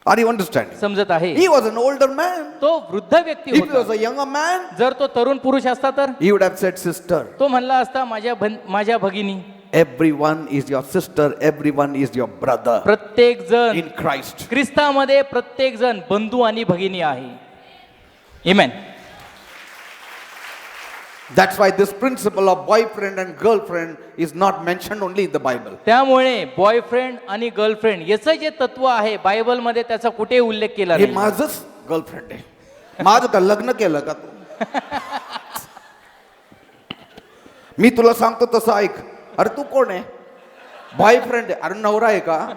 Are you understanding? समजत आहे? He was an older man. तो वृद्ध व्यक्ती If he was होता. a younger man, जर तो तरुण पुरुष असता तर he would have said, sister. तो म्हणला असता माझ्या भगिनी. Everyone is your sister, everyone is your brother प्रत्येक जण in Christ. ख्रिस्तामध्ये प्रत्येक जण बंधू आणि भगिनी आहे. Amen. That's why this principle of boyfriend and girlfriend is not mentioned only in the Bible. त्यामुळे बॉयफ्रेंड आणि गर्लफ्रेंड याचं जे तत्व आहे बायबल मध्ये त्याचा कुठे उल्लेख केला हे नाही. माझंच गर्लफ्रेंड आहे, माझं का लग्न केलं का तू? मी तुला सांगतो तसं ऐक. अरे तू कोण आहे? बॉयफ्रेंड आहे. अरे नवरा आहे का?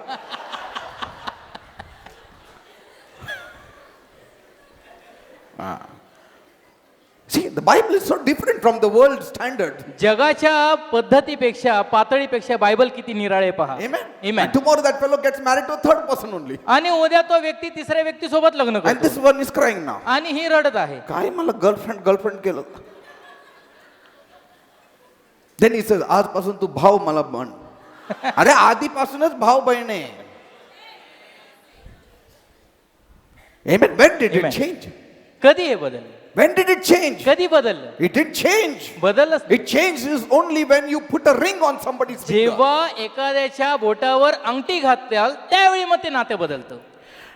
See, the Bible is so different from the world standard. जगाच्या पद्धतीपेक्षा पातळीपेक्षा बायबल किती निराळे पहा. Amen. Amen. And tomorrow that fellow gets married to a third person only. आणि उद्या तो व्यक्ती तिसऱ्या व्यक्ती सोबत लग्न And करतो this one is crying now. आणि ही रडत आहे. काय मला गर्लफ्रेंड केलं? Then he says, आजपासून तू भाऊ मला बन. अरे आधीपासूनच भाऊ बहीण आहे. Amen. When did Amen. it change? कधी हे बदललं? When did it change? कधी बदललं? It didn't change. बदललंच नाही. It changes only when you put a ring on somebody's finger. जेव्हा एखाद्याच्या बोटावर अंगठी घातल्याल त्यावेळी मग ते नाते बदलतं.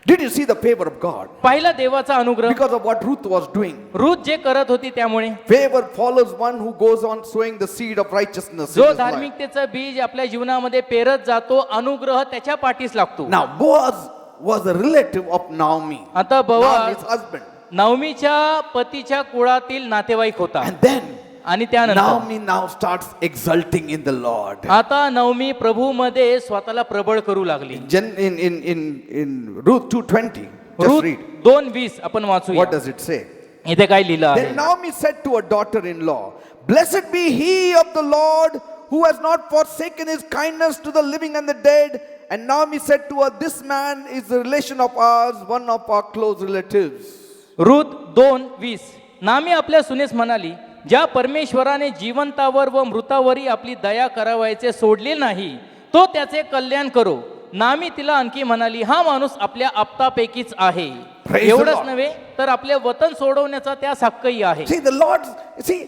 Did you see the favor of God? पहिला देवाचा अनुग्रह. Because of what Ruth was doing. Ruth जे करत होती त्यामुळे Favor follows one who goes on sowing the seed of righteousness. in जो his life. धार्मिकतेचं बीज आपल्या जीवनामध्ये पेरत जातो अनुग्रह त्याच्या पाठीस लागतो. Now Boaz was a relative of Naomi. आता बोआज Naomi's husband. नवमीच्या पतीच्या कुळातील नातेवाईक होता. And then आणि त्यानंतर Naomi now starts exulting in the Lord. आता नवमी प्रभू मध्ये स्वतःला प्रबळ करू लागली. In Ruth 2:20, just Ruth read. 2:20 आपण वाचूया. What does it say? इथे काय लिहिलं आहे? Then Naomi said to her daughter-in-law, "Blessed be he of the Lord who has not forsaken his kindness to the living and the dead." And Naomi said to her, "This man is a relation of ours, one of our close relatives." Ruth 2:20. नामी आपल्या सुनेस म्हणाली, ज्या परमेश्वराने जिवंतावर व मृतावरही आपली दया करावायचे सोडले नाही, तो त्याचे कल्याण करो. नामी तिला आणखी म्हणाली, हा माणूस आपल्या आप्तापैकीच आहे. Praise the एवढंच Lord. नव्हे तर आपले वतन सोडवण्याचा त्यास हक्कही आहे. See, the Lord, see,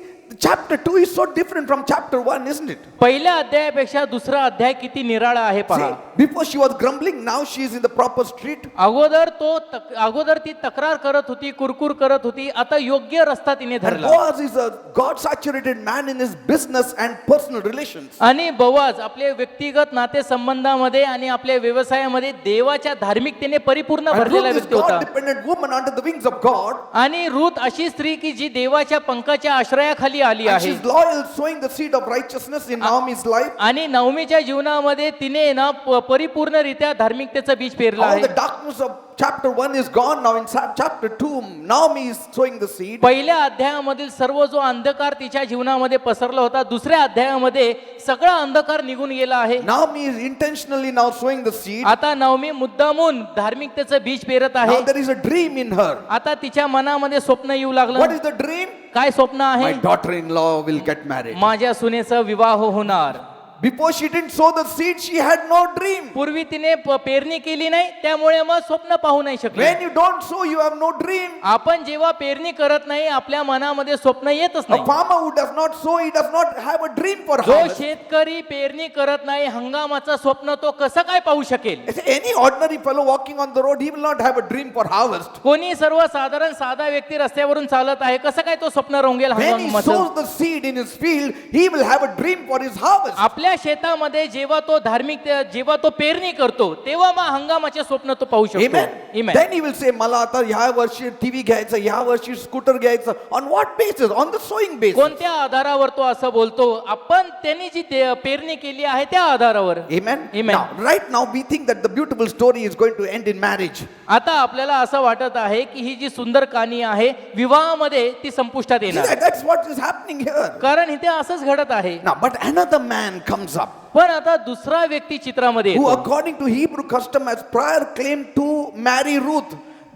chapter 2 is so different from chapter 1, isn't it? पहिल्या अध्यायापेक्षा दुसरा अध्याय किती निराळा आहे पहा. See, before she was grumbling, now she is in the proper street. अगोदर ती तक्रार करत होती, कुरकुर करत होती. आता योग्य रस्ता तिने And धरला. Boaz is a God-saturated man in his business and personal relations. आणि बोवाज आपले व्यक्तिगत नातेसंबंधामध्ये आणि आपल्या व्यवसायामध्ये देवाच्या धार्मिकतेने परिपूर्ण And भरलेला Ruth is व्यक्ती होता. God-dependent woman under the wings of God. आणि रूथ अशी स्त्री की जी देवाच्या पंखाच्या आश्रयाखाली आली And आहे. she's loyal, sowing the seed of righteousness in Naomi's life. आणि नवमीच्या जीवनामध्ये तिने ना परिपूर्णरित्या धार्मिकतेचं बीज पेरलं All the आहे. darkness of chapter 1 is gone now. In chapter 2, Naomi is sowing the seed. पहिल्या अध्यायामधील सर्व जो अंधकार तिच्या जीवनामध्ये पसरला होता, दुसऱ्या अध्यायामध्ये सगळा अंधकार निघून गेला आहे. Naomi is intentionally now sowing the seed. आता नवमी मुद्दामून धार्मिकतेचं बीज पेरत Now आहे. there is a dream in her. आता तिच्या मनामध्ये स्वप्न येऊ What लागलं. is the dream? काय स्वप्न My आहे? daughter-in-law will get married. माझ्या सुनेचा विवाह होणार. Before she didn't sow the seed, she had no dream. पूर्वी तिने पेरणी केली नाही, त्यामुळे मग स्वप्न पाहू नाही शकले. When you don't sow, you have no dream. आपण जेव्हा पेरणी करत नाही, आपल्या मनामध्ये स्वप्न येतच A नाही. farmer who does not sow, he does not have a dream for जो harvest. शेतकरी पेरणी करत नाही, हंगामाचं स्वप्न तो कसं काय पाहू शकेल? Any ordinary fellow walking on the road, he will not have a dream for harvest. कोणी सर्वसाधारण साधा व्यक्ती रस्त्यावरून चालत आहे, कसं काय तो स्वप्न रंगेल When he हंगामाचं? sows the seed in his field, he will have a dream for his harvest. आपल्या शेतामध्ये जेव्हा तो पेरणी करतो, तेव्हा मग हंगामाचे स्वप्न तो पाहू शकतो. Amen. Amen. Then he will say, मला आता ह्या वर्षी टीव्ही घ्यायचा, ह्या वर्षी स्कूटर घ्यायचं. On what basis? On the sowing basis. कोणत्या आधारावर तो असं बोलतो? आपण त्यांनी जी पेरणी केली आहे त्या आधारावर. Amen. Amen. Now, right now we think that the beautiful story is going to end in marriage. आता आपल्याला असं वाटत आहे की ही जी सुंदर कहाणी आहे विवाहामध्ये ती संपुष्टात See, येणार. that's what is happening here. कारण इथे असंच घडत आहे. Now, but another man comes up पण आता दुसरा व्यक्ती चित्रामध्ये who, येतो, according to Hebrew custom, has prior claimed to marry Ruth.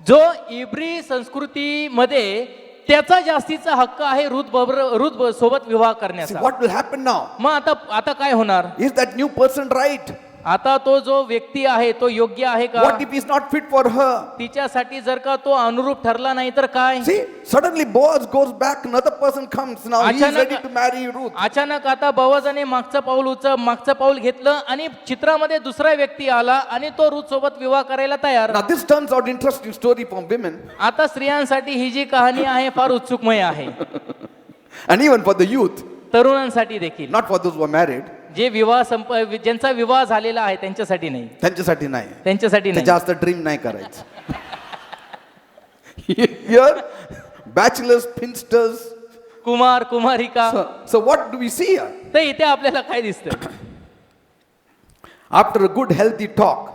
जो इब्री संस्कृतीमध्ये त्याचा जास्तीचा हक्क आहे रूथ सोबत विवाह See, करण्याचा. what will happen now? मग आता काय होणार? Is that new person right? आता तो जो व्यक्ती आहे तो योग्य आहे का? What if he's not fit for her? तिच्यासाठी जर का तो अनुरूप ठरला नाही तर काय? See, suddenly Boaz goes back, another person comes. Now he is अचानक- ready to marry Ruth. अचानक आता बोवाजाने मागचं पाऊल घेतलं आणि चित्रामध्ये दुसरा व्यक्ती आला आणि तो रूथ सोबत विवाह करायला तयार. Now this turns out interesting story for women आता स्त्रियांसाठी ही जी कहाणी आहे फार उत्सुकमय आहे. and even for the youth, तरुणांसाठी देखील, not for those who are married. जे ज्यांचा विवाह झालेला आहे त्यांच्यासाठी नाही. त्यांच्यासाठी नाही. त्यांच्यासाठी ते नाही. जास्त ड्रीम नाही करायचं. Here, bachelors, spinsters. Kumar कुमारिका. So what do we see here? तर इथे आपल्याला काय दिसतं? After a good healthy talk,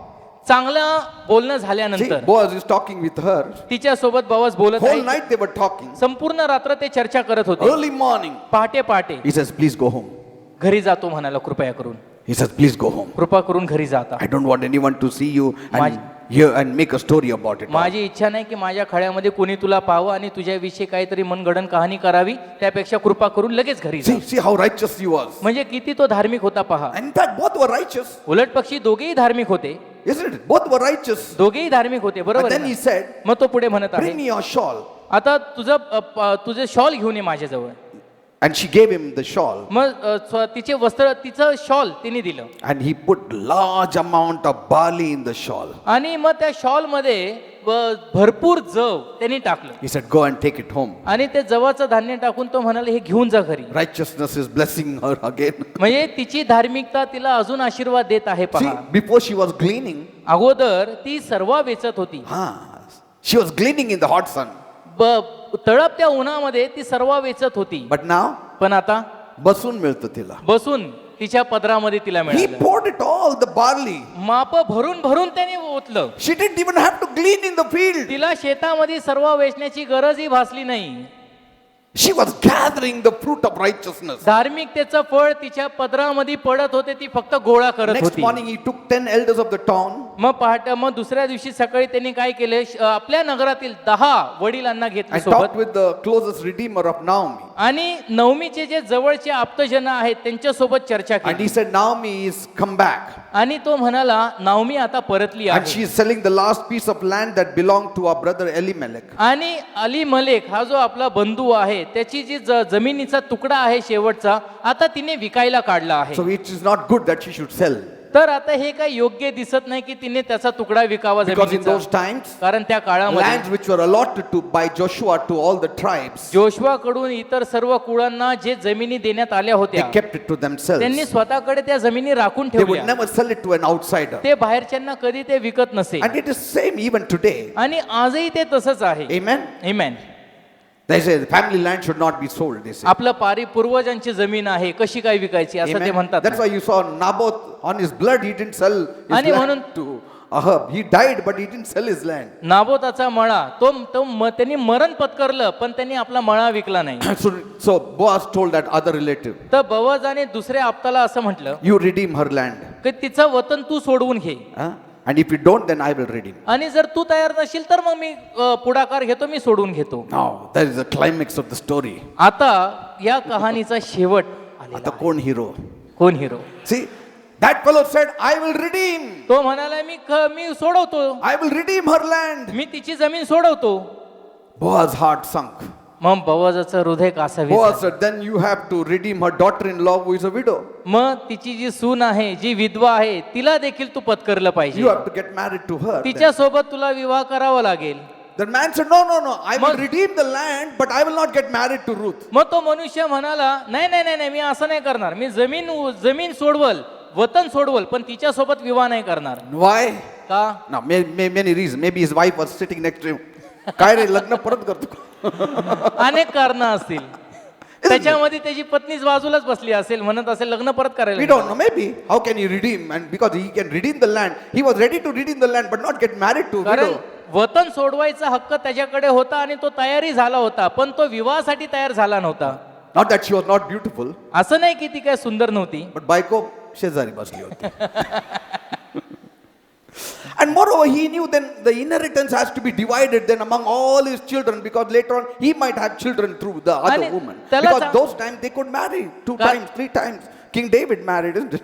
चांगलं बोलणं see, झाल्यानंतर Boaz is talking with her. तिच्या सोबत बोवाज बोलत Whole आहे. night they were talking. संपूर्ण रात्र ते चर्चा करत होते. Early morning, पहाटे he says, "Please go home." घरी जातो म्हणाला, कृपया करून. He says, "Please go home. कृपा करून घरी जाता. I don't want anyone to see you and hear and make a story about it." माझी इच्छा नाही की माझ्या खळ्यामध्ये कोणी तुला पाहावं आणि तुझ्याविषयी काहीतरी मनगडन कहाणी करावी. त्यापेक्षा कृपा करून लगेच घरी जा. See how righteous he was. म्हणजे किती तो धार्मिक होता पहा. And in fact, both were righteous. उलट पक्षी दोघेही धार्मिक होते. Isn't it? Both were righteous. दोघेही धार्मिक होते, But बरोबर then आहे he ना? said, मग तो पुढे म्हणत "Bring आहे, me your shawl." आता तुझे शॉल घेऊन ये माझ्याजवळ. And she gave him the shawl. मग तिचं शॉल तिने दिलं And he put large amount of barley in the shawl. आणि मग त्या शॉल मध्ये भरपूर जव त्यांनी टाकलं He said, "Go and take it home." आणि ते जवाचं धान्य टाकून तो म्हणाला, हे घेऊन जा घरी. Righteousness is blessing her again. म्हणजे तिची धार्मिकता तिला अजून आशीर्वाद देत आहे See, पहा. before she was gleaning, अगोदर ती सर्व वेचत होती. she was gleaning in the hot sun. तळपत्या उन्हामध्ये ती सर्व वेचत होती. But now, पण आता बसून मिळतं तिला. बसून तिच्या पदरामध्ये तिला He मिळालं. poured it all, the barley. माप भरून भरून त्याने ओतलं. She didn't even have to glean in the field. तिला शेतामध्ये सर्व वेचण्याची गरजही भासली नाही. She was gathering the fruit of righteousness. धार्मिकतेचं फळ तिच्या पदरामध्ये पडत होते, ती फक्त गोळा करत Next होती. morning, he took 10 elders of the town मग दुसऱ्या दिवशी सकाळी त्यांनी काय केले, आपल्या नगरातील 10 वडिलांना घेतले and सोबत talked with the closest redeemer of Naomi. आणि नवमीचे जे जवळचे आप्तजन आहेत त्यांच्या सोबत चर्चा And केली. he said, Naomi is come back. आणि तो म्हणाला, नाओमी आता परतली And आहे she is selling the last piece of land that belonged to our brother Elimelech. आणि अलीमलेक हा जो आपला बंधू आहे त्याची जी जमिनीचा तुकडा आहे शेवटचा, आता तिने विकायला काढला आहे. So it is not good that she should sell. तर आता हे काही योग्य दिसत नाही की तिने त्याचा तुकडा विकावा Because in those जमिनीचा. times, कारण त्या काळामध्ये lands which were allotted to by Joshua to all the tribes, जोशुआकडून इतर सर्व कुळांना जे जमिनी देण्यात आल्या they होत्या kept it to themselves. त्यांनी स्वतःकडे त्या जमिनी राखून They would ठेवल्या. never sell it to an outsider. ते बाहेरच्यांना कधी ते विकत नसे. And it is same even today. आणि आजही ते तसंच आहे. Amen. Amen. They say the family land should not be sold. They say. आपलं पूर्वजांची जमीन आहे, कशी काय विकायची असं ते Amen. म्हणतात. That's why you saw Naboth on his blood. He didn't sell his आणि land म्हणून- to Ahab. He died, but he didn't sell his land. नाबोताचा मळा त्यांनी मरण पत्करलं, पण त्यांनी आपला मळा विकला नाही. So Boaz told that other relative, तर बवजाने दुसऱ्या आपताला असं म्हटलं "You redeem her land, की तिचं वतन तू सोडवून घे, and if you don't, then I will redeem." आणि जर तू तयार नशील तर मग मी पुढाकार घेतो, मी सोडून घेतो. Now that is the climax of the story. आता या कहाणीचा शेवट आलेला आता आहे. कोण hero? कोण hero? See, that fellow said, "I will redeem. तो म्हणाला, मी सोडवतो, I will redeem her land." मी तिची जमीन सोडवतो. Boaz's heart sunk. मग बवजाचं हृदय कासावीस Boaz झालं. said, "Then you have to redeem her daughter-in-law who is a widow. मग तिची जी सून आहे, जी विधवा आहे, तिला देखील तू पत्करलं You पाहिजे. have to get married to her." तिच्या सोबत तुला विवाह करावा लागेल. The man said, "No, no, no. I will Mag- redeem the land, but I will not get married to Ruth." मग तो मनुष्य म्हणाला, नाही नाही नाही नाही, मी असं नाही करणार, मी जमीन सोडवल, वतन सोडवल, पण तिच्या सोबत विवाह नाही करणार. Why? का? Now, many reasons. Maybe his wife was sitting next to him. काय रे लग्न परत करतो? अनेक कारण असतील. त्याच्यामध्ये त्याची पत्नीच बाजूलाच बसली असेल, म्हणत असेल लग्न परत We करायला. don't know. Maybe. How can he redeem? And because he can redeem the land, he was ready to redeem the land, but not get married to a कारण widow. वतन सोडवायचा हक्क त्याच्याकडे होता आणि तो तयारी झाला होता, पण तो विवाहासाठी तयार झाला नव्हता. Not that she was not beautiful, असं नाही की ती काय सुंदर नव्हती. but बायको शेजारी बसली होती. And moreover, he knew then the inheritance has to be divided then among all his children, because later on he might have children through the other आणि woman. त्याला Because सांग- those times they could marry 2 का- times, 3 times. King David married, isn't it?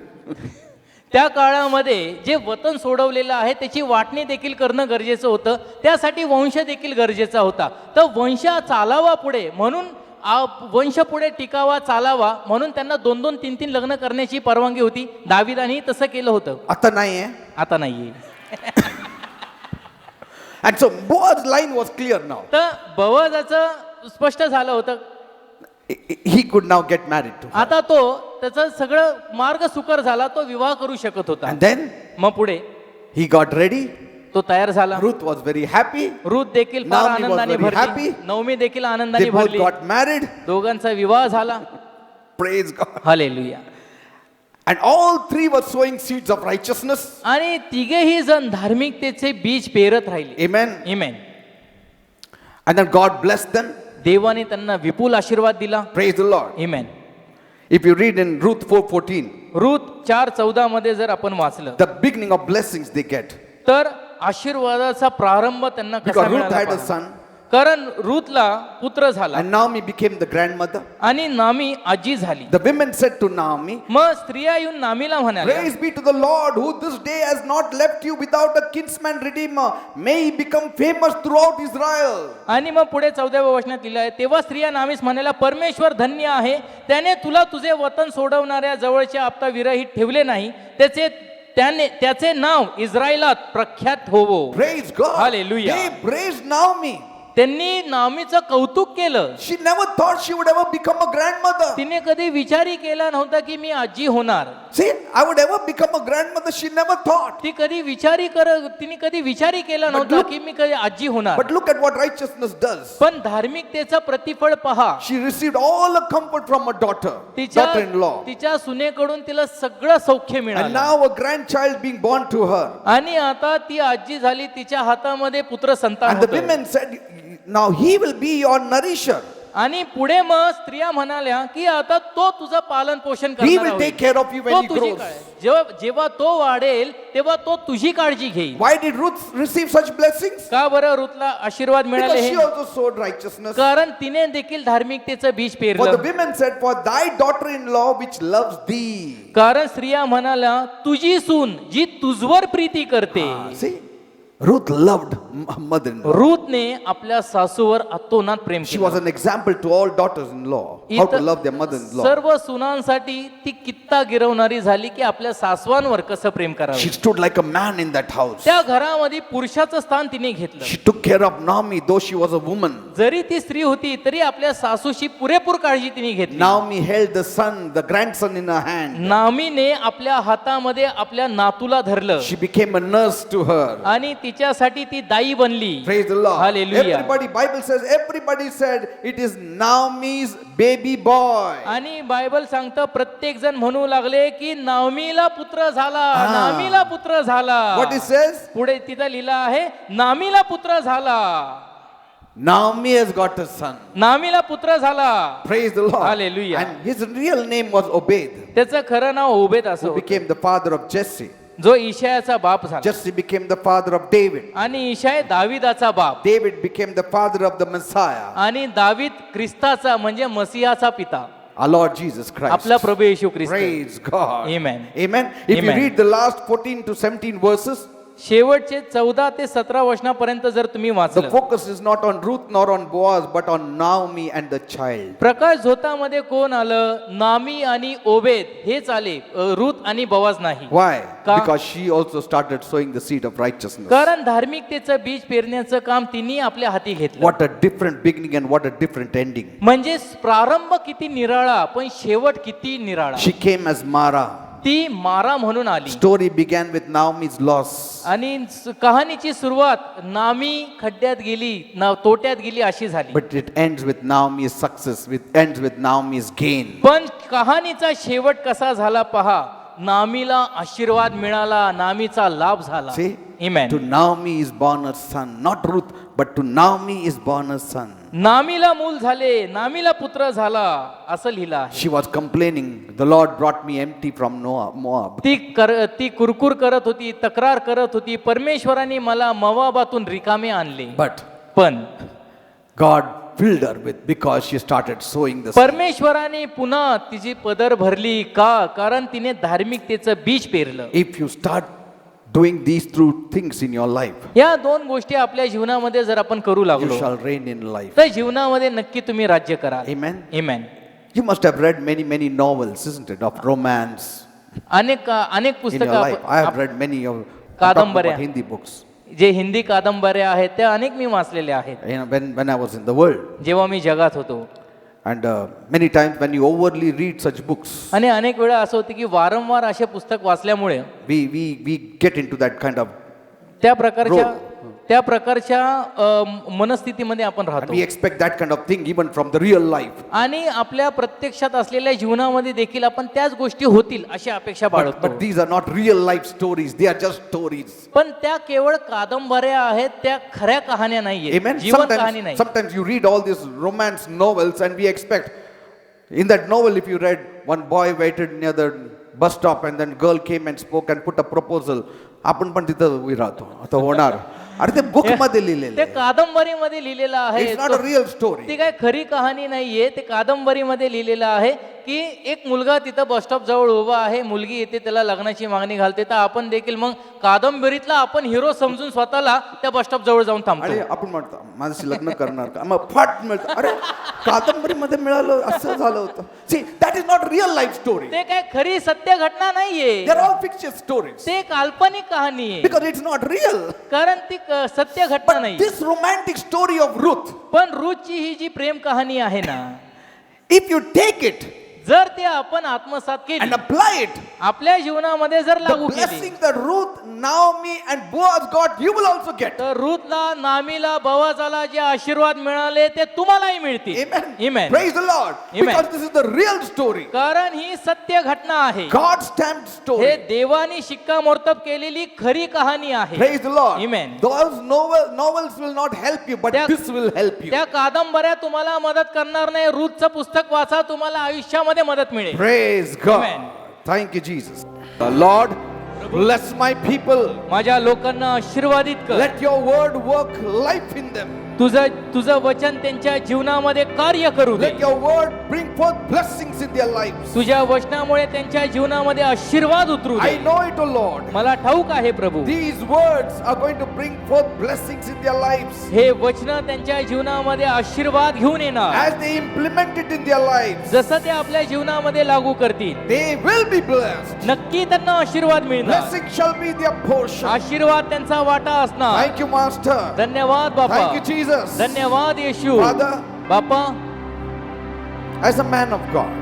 त्या काळामध्ये जे वतन सोडवलेलं आहे त्याची वाटणी देखील करणं गरजेचं होतं. त्यासाठी वंश देखील गरजेचा होता. तर वंश चालावा पुढे म्हणून वंश पुढे टिकावा, चालावा म्हणून त्यांना 2-2, 3-3 लग्न करण्याची परवानगी होती. दाविदाने तसं केलं होतं. आता नाहीये. आता नाहीये. And so Boaz's line was clear now. तर बवजाचं स्पष्ट झालं होतं. He could now get married to her. आता तो त्याचा सगळं मार्ग सुकर झाला, तो विवाह करू शकत होता. And then मग पुढे he got ready. तो तयार झाला. Ruth was very happy. Ruth देखील फार Naomi was आनंदाने very भरली. happy. नवमी देखील They आनंदाने both भरली. got married. दोघांचा विवाह झाला. Praise God. Hallelujah. And all 3 were sowing seeds of righteousness. आणि तिघेही जण धार्मिकतेचे बीज पेरत राहिले. Amen. Amen. And then God blessed them. देवाने त्यांना विपुल आशीर्वाद दिला. Praise the Lord. Amen. If you read in Ruth 4:14, Ruth 4:14 मध्ये जर आपण वाचलं the beginning of blessings they get. तर आशीर्वादाचा प्रारंभ त्यांना कसा Because Ruth मिळाला had a पहा. son, कारण रुथला पुत्र झाला and Naomi became the grandmother. आणि नामी आजी झाली. The women said to Naomi, मग स्त्रिया येऊन नामीला म्हणाल्या, "Praise be to the Lord, who this day has not left you without a kinsman redeemer. May he become famous throughout Israel." आणि मग पुढे 14व्या वचनात लिहिलं आहे, तेव्हा स्त्रिया नामीस म्हणाल्या, परमेश्वर धन्य आहे, त्याने तुला तुझे वतन सोडवणाऱ्या जवळच्या आपता विरहित ठेवले नाही, त्याचे नाव इस्रायलात प्रख्यात होवो. Praise God. Hallelujah. They praised Naomi. त्यांनी नामीचं कौतुक केलं. She never thought she would ever become a grandmother. तिने कधी विचारही केला नव्हता की मी आजी होणार. See, I would ever become a grandmother. She never thought. तिने कधी विचारही केला नव्हता की मी कधी आजी होणार. But look at what righteousness does. पण धार्मिकतेचं प्रतिफळ पहा. She received all the comfort from her daughter-in-law. तिच्या सुनेकडून तिला सगळं सौख्य And मिळालं. now a grandchild being born to her. आणि आता ती आजी झाली, तिच्या हातामध्ये पुत्र संतान And the होतं. women said, now he will be your nourisher. आणि पुढे मग स्त्रिया म्हणाल्या की आता तो तुझं पालन पोषण He करणार will take care of you when तो he तुझी grows. जेव्हा तो वाढेल तेव्हा तो तुझी काळजी घेईल. Why did Ruth receive such blessings? का बरं रुतला आशीर्वाद मिळाले Because she हे? also sowed righteousness. कारण तिने देखील धार्मिकतेचं बीज For the पेरलं. women said, for thy daughter-in-law which loves thee. कारण स्त्रिया म्हणाल्या तुझी सून जी तुझवर प्रीती करते. See, Ruth loved her mother-in-law. रूथने आपल्या सासूवर अतोनात प्रेम She was केलं. an example to all daughters-in-law, how to इथं love their mother-in-law. सर्व सुनांसाठी ती कित्ता गिरवणारी झाली की आपल्या सासवांवर कसं प्रेम She करावं. stood like a man in that house. त्या घरामध्ये पुरुषाचं स्थान तिने घेतलं. She took care of Naomi, though she was a woman. जरी ती स्त्री होती तरी आपल्या सासूची पुरेपूर काळजी तिने घेतली. Naomi held the son, the grandson in her hand. नामीने आपल्या हातामध्ये आपल्या नातूला धरलं She became a nurse to her. आणि तिच्यासाठी ती दाई बनली. Praise the Lord. Hallelujah. Everybody said, it is Naomi's baby boy. आणि बायबल सांगतं प्रत्येक जण म्हणू लागले की नामीला पुत्र झाला, नामीला पुत्र झाला. What it says? पुढे तिथं लिहिलं आहे नामीला पुत्र झाला, Naomi has got a son. नामीला पुत्र झाला. Praise the Lord. Hallelujah. And his real name was Obed, त्याचं खरं नाव ओबेद असं who होतं, became the father of Jesse. जो इशायाचा बाप झाला. Jesse became the father of David. आणि इशाय दाविदाचा बाप. David became the father of the Messiah, आणि दावीद ख्रिस्ताचा म्हणजे मसीहाचा पिता, our Lord Jesus Christ. आपला प्रभू येशू ख्रिस्त. Praise God. Amen. Amen. If you Amen. read the last 14 to 17 verses, शेवटचे 14 ते 17 वचनापर्यंत जर तुम्ही the वाचलं, focus is not on Ruth nor on Boaz, but on Naomi and the child. प्रकाश झोतामध्ये कोण आलं? नामी आणि ओबेद हेच आले, रूत आणि बवाज नाही. Why? का? Because she also started sowing the seed of righteousness. कारण धार्मिकतेचं बीज पेरण्याचं काम तिने आपल्या हाती घेतलं. What a different beginning and what a different ending. म्हणजे प्रारंभ किती निराळा पण शेवट किती निराळा. She came as Mara. ती मारा म्हणून आली. Story began with Naomi's loss. आणि कहाणीची सुरुवात नामी खड्ड्यात गेली, तोट्यात गेली अशी झाली. But it ends with Naomi's success, ends with Naomi's gain. पण कहाणीचा शेवट कसा झाला पहा. नामीला आशीर्वाद मिळाला, नामीचा लाभ झाला. See? Amen. To Naomi is born a son, not Ruth, but to Naomi is born a son. नामीला मूल झाले, नामीला पुत्र झाला असं लिहिलं आहे. She was complaining, the Lord brought me empty from Moab. ती कुरकुर करत होती, तक्रार करत होती, परमेश्वराने मला मोवाबातून रिकामे आणले. पण God filled her with, because she started sowing the seed. परमेश्वराने पुन्हा तिची पदर भरली. का? कारण तिने धार्मिकतेचं बीज पेरलं. If you start doing these two things in your life, या दोन गोष्टी आपल्या जीवनामध्ये जर आपण करू you लागलो shall reign in life. तर जीवनामध्ये नक्की तुम्ही राज्य कराल. Amen. Amen. You must have read many novels, isn't it, of romance अनेक in पुस्तकं your life. I have आप- read many of कादंबऱ्या. about Hindi books. जे हिंदी कादंबऱ्या आहेत त्या अनेक मी वाचलेल्या आहेत You know, when I was in the world, जेव्हा मी जगात होतो. and many times when you overly read such books, आणि अनेक वेळा असं होतं की वारंवार असे पुस्तक वाचल्यामुळे we get into that kind of, त्या प्रकारच्या मनस्थितीमध्ये आपण राहतो. we expect that kind of thing even from the real life. आणि आपल्या प्रत्यक्षात असलेल्या जीवनामध्ये देखील आपण त्याच गोष्टी होतील अशी अपेक्षा बाळगतो. But these are not real life stories, they are just stories. पण त्या केवळ कादंबऱ्या आहेत, त्या खऱ्या कहाण्या नाहीये, Amen. जीवन कहाणी नाही. Sometimes you read all these romance novels and we expect, in that novel if you read, one boy waited near the bus stop and then girl came and spoke and put a proposal. आपण पण तिथं उभी राहतो, आता होणार. अरे ते बुक मध्ये लिहिलेलं ते आहे. कादंबरीमध्ये लिहिलेलं आहे. It's not a real story. ती काय खरी कहाणी नाहीये, ते कादंबरीमध्ये लिहिलेलं आहे की एक मुलगा तिथं बस स्टॉप जवळ उभा आहे, मुलगी येते त्याला लग्नाची मागणी घालते, तर आपण देखील मग कादंबरीतला आपण हिरो समजून स्वतःला त्या बस स्टॉप जवळ जाऊन थांबतो. आणि आपण म्हणतो माझ्याशी लग्न करणार का, मग फाट मिळतं, अरे कादंबरीमध्ये मिळालं असं झालं होतं. See that is not real life story. ते काय खरी सत्य घटना नाहीये, they are all fiction stories ते काल्पनिक कहाणी आहे, बिकॉज इट्स नॉट रिअल. कारण ती सत्य घटना But नाही. this romantic story of Ruth, पण रूथची ही जी प्रेम कहाणी आहे ना, if you take it जर ते आपण आत्मसात and केली, apply it, आपल्या जीवनामध्ये जर the लागू केली, blessings that Ruth, Naomi and Boaz got, you will also get. तर रूथला, नामीला, बोआजाला जे आशीर्वाद मिळाले ते तुम्हालाही मिळतील. Amen. Amen. Praise the Lord. Amen. Because this is the real story. कारण ही सत्य घटना आहे, God stamped हे story. देवानी शिक्कामोर्तब केलेली खरी कहाणी आहे. Praise the Lord. Amen. Those novels will not help you, but त्या- this will help you. त्या कादंबऱ्या तुम्हाला मदत करणार नाही, रूथचं पुस्तक वाचा, तुम्हाला आयुष्यामध्ये मदत मिळेल. Praise God. Amen. Thank you, Jesus. The Lord bless my people. माझ्या लोकांना आशीर्वादित कर. Let your word work life in them. तुझं वचन त्यांच्या जीवनामध्ये कार्य करू दे. Let your word bring forth blessings in their lives. तुझ्या वचनामुळे त्यांच्या जीवनामध्ये आशीर्वाद उतरू I they. know it, O Lord. मला ठाऊक आहे प्रभू, These words are going to bring forth blessings in their lives. हे वचन त्यांच्या जीवनामध्ये आशीर्वाद घेऊन येणार. As they implement it in their lives, जसं ते आपल्या जीवनामध्ये लागू करतील, they will be blessed. नक्की त्यांना आशीर्वाद मिळणार. Blessing shall be their portion. आशीर्वाद त्यांचा वाटा असणार. Thank you, Master. धन्यवाद बापा. Thank you, Jesus. धन्यवाद येशू. Father, बापा, as a man of God,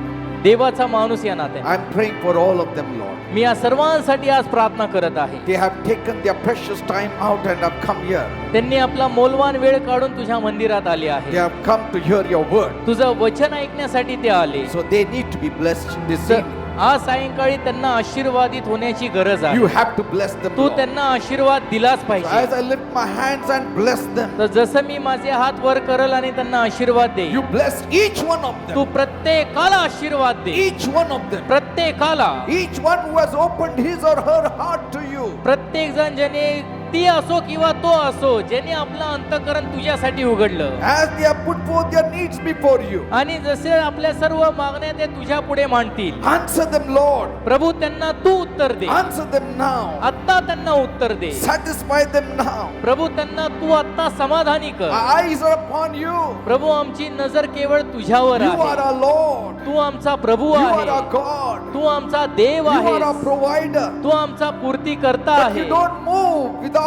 देवाचा माणूस या नात्याने I'm praying for all of them, Lord. मी या सर्वांसाठी आज प्रार्थना करत आहे. They have taken their precious time out and have come here. त्यांनी आपला मौल्यवान वेळ काढून तुझ्या मंदिरात आले They आहे. have come to hear your word. तुझं वचन ऐकण्यासाठी ते आले. So they need to be blessed this तर evening. आज सायंकाळी त्यांना आशीर्वादित होण्याची गरज आहे. You have to bless them, Tu Lord. त्यांना आशीर्वाद दिलाच So पाहिजे. as I lift my hands and bless them, तर जसं मी माझे हात वर करल आणि त्यांना आशीर्वाद दे, you bless each one of Tu them. प्रत्येकाला आशीर्वाद दे. Each one of them. प्रत्येकाला, Each one who has opened his or her heart to you. प्रत्येक जण ज्याने, ती असो किंवा तो असो, ज्याने आपलं अंतःकरण तुझ्यासाठी उघडलं As they have put forth their needs before you. आणि जसे आपल्या सर्व मागण्या ते तुझ्या पुढे मांडतील, Answer them, Lord. प्रभू त्यांना तू उत्तर दे. Answer them now. आत्ता त्यांना उत्तर दे. Satisfy them now. प्रभू त्यांना तू आत्ता समाधानी कर. Our eyes are upon you. प्रभू आमची नजर केवळ तुझ्यावर You are आहे. our Lord. तू आमचा प्रभू You are आहे. our God. तू आमचा देव You are आहे. our provider. तू आमचा पूर्ती करता But आहे. you don't move without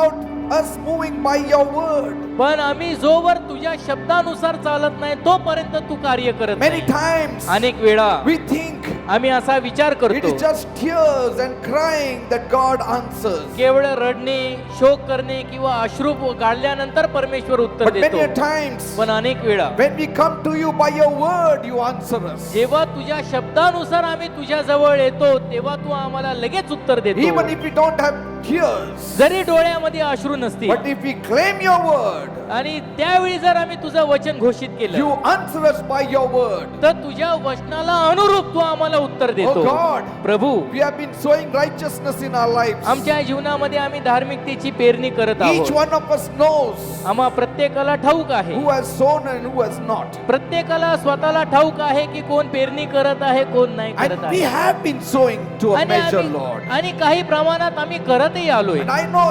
us moving by your word. पण आम्ही जोवर तुझ्या शब्दानुसार चालत नाही तोपर्यंत तू कार्य करत Many नाही. times अनेक वेळा we think आम्ही असा विचार it करतो, is just tears and crying that God answers. केवळ रडणे, शोक करणे किंवा अश्रू गाळल्यानंतर परमेश्वर उत्तर But many a देतो. times पण अनेक वेळा when we come to you by your word, you answer us. जेव्हा तुझ्या शब्दानुसार आम्ही तुझ्या जवळ येतो तेव्हा तू आम्हाला लगेच उत्तर देतो. Even if we don't have tears, जरी डोळ्यामध्ये अश्रू नसतील, but if we claim your word, आणि त्यावेळी जर आम्ही तुझं वचन घोषित you केलं answer us by your word. तर तुझ्या वचनाला अनुरूप तू आम्हाला उत्तर Oh देतो. God, Prabhu, we have been sowing righteousness in our lives. आमच्या जीवनामध्ये आम्ही धार्मिकतेची पेरणी करत Each आहोत. one of us knows आम्हा प्रत्येकाला ठाऊक आहे, who has sown and who has not. प्रत्येकाला स्वतःला ठाऊक आहे की कोण पेरणी करत आहे, कोण नाही करत And we आहे. have been sowing to a measure, Lord. आणि काही प्रमाणात आम्ही करतही आलोय. And I know,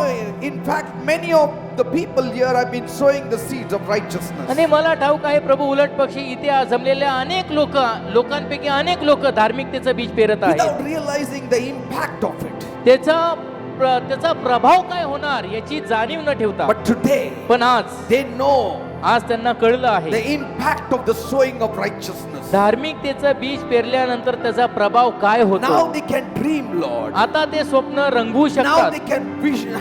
in fact, many of the people here have been sowing the seeds of righteousness. आणि मला ठाऊक आहे प्रभू, उलट पक्षी इथे जमलेल्या अनेक लोकांपैकी अनेक लोक धार्मिकतेचं बीज पेरत आहेत. Without realizing the impact of it. त्याचा प्रभाव काय होणार याची जाणीव न ठेवता, But today, पण आज they know आज त्यांना कळलं आहे the impact of the sowing of righteousness. धार्मिकतेचं बीज पेरल्यानंतर त्याचा प्रभाव काय होतो. Now they can dream, Lord. आता ते स्वप्न रंगवू Now शकतात. they can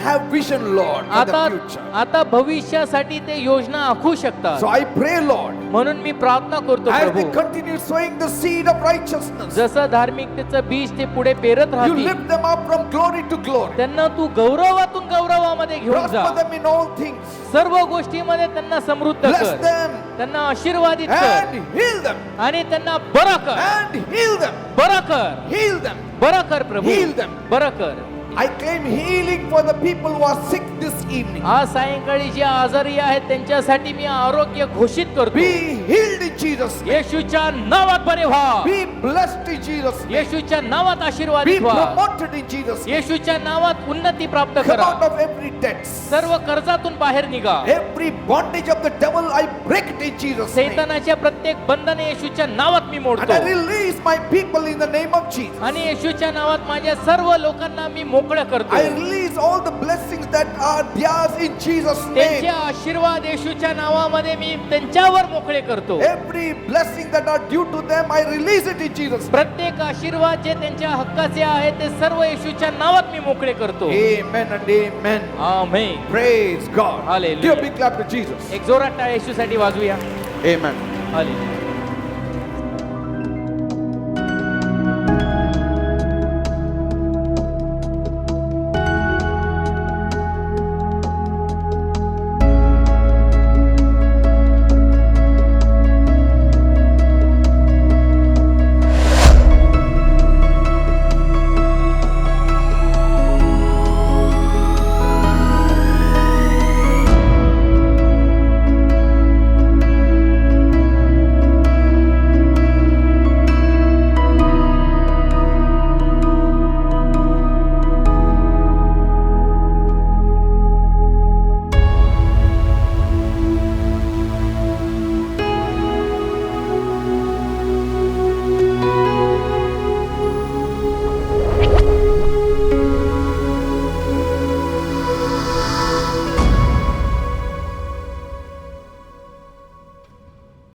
have vision, Lord, for the future. आता भविष्यासाठी ते योजना आखू शकतात. So I pray, Lord, म्हणून मी प्रार्थना करतो as they Prabhu, continue sowing the seed of righteousness, जसं धार्मिकतेचं बीज ते पुढे पेरत you राहतील, lift them up from glory to glory. त्यांना तू गौरवातून गौरवामध्ये घेऊन जा. Prosper them in all things. सर्व गोष्टीमध्ये त्यांना समृद्ध Bless कर, them त्यांना आशीर्वादित कर and heal them. आणि त्यांना बरं कर, And heal them. बरं कर, Heal them. बरं कर प्रभू, Heal them. बरं कर I claim healing for the people who are sick this evening. आज सायंकाळी जे आजारी आहेत त्यांच्यासाठी मी आरोग्य घोषित करतो. Be healed in Jesus' name. येशूच्या नावात बरे व्हा. Be blessed in Jesus' name. येशूच्या नावात Be आशीर्वादित व्हा. promoted in Jesus' name. येशूच्या नावात उन्नती प्राप्त Come करा. out of every debt. सर्व कर्जातून बाहेर निघा. Every bondage of the devil, I break it in Jesus' name. सैतानाच्या प्रत्येक बंधने येशूच्या नावात मी And मोडतो. I release my people in the name of Jesus. आणि येशूच्या नावात माझ्या सर्व लोकांना मी मोकळं करतो. I release all the blessings that are theirs in Jesus' त्यांचे name. आशीर्वाद येशूच्या नावामध्ये मी त्यांच्यावर मोकळे करतो. Every blessing that are due to them, I release it in Jesus' name. प्रत्येक आशीर्वाद जे त्यांच्या हक्काचे आहे ते सर्व येशूच्या नावात मी मोकळे करतो. Amen and amen. Amen. Praise God. Hallelujah. Give a big clap to Jesus. एक जोरात टाळ येशूसाठी वाजवूया. Amen. हालेलुया.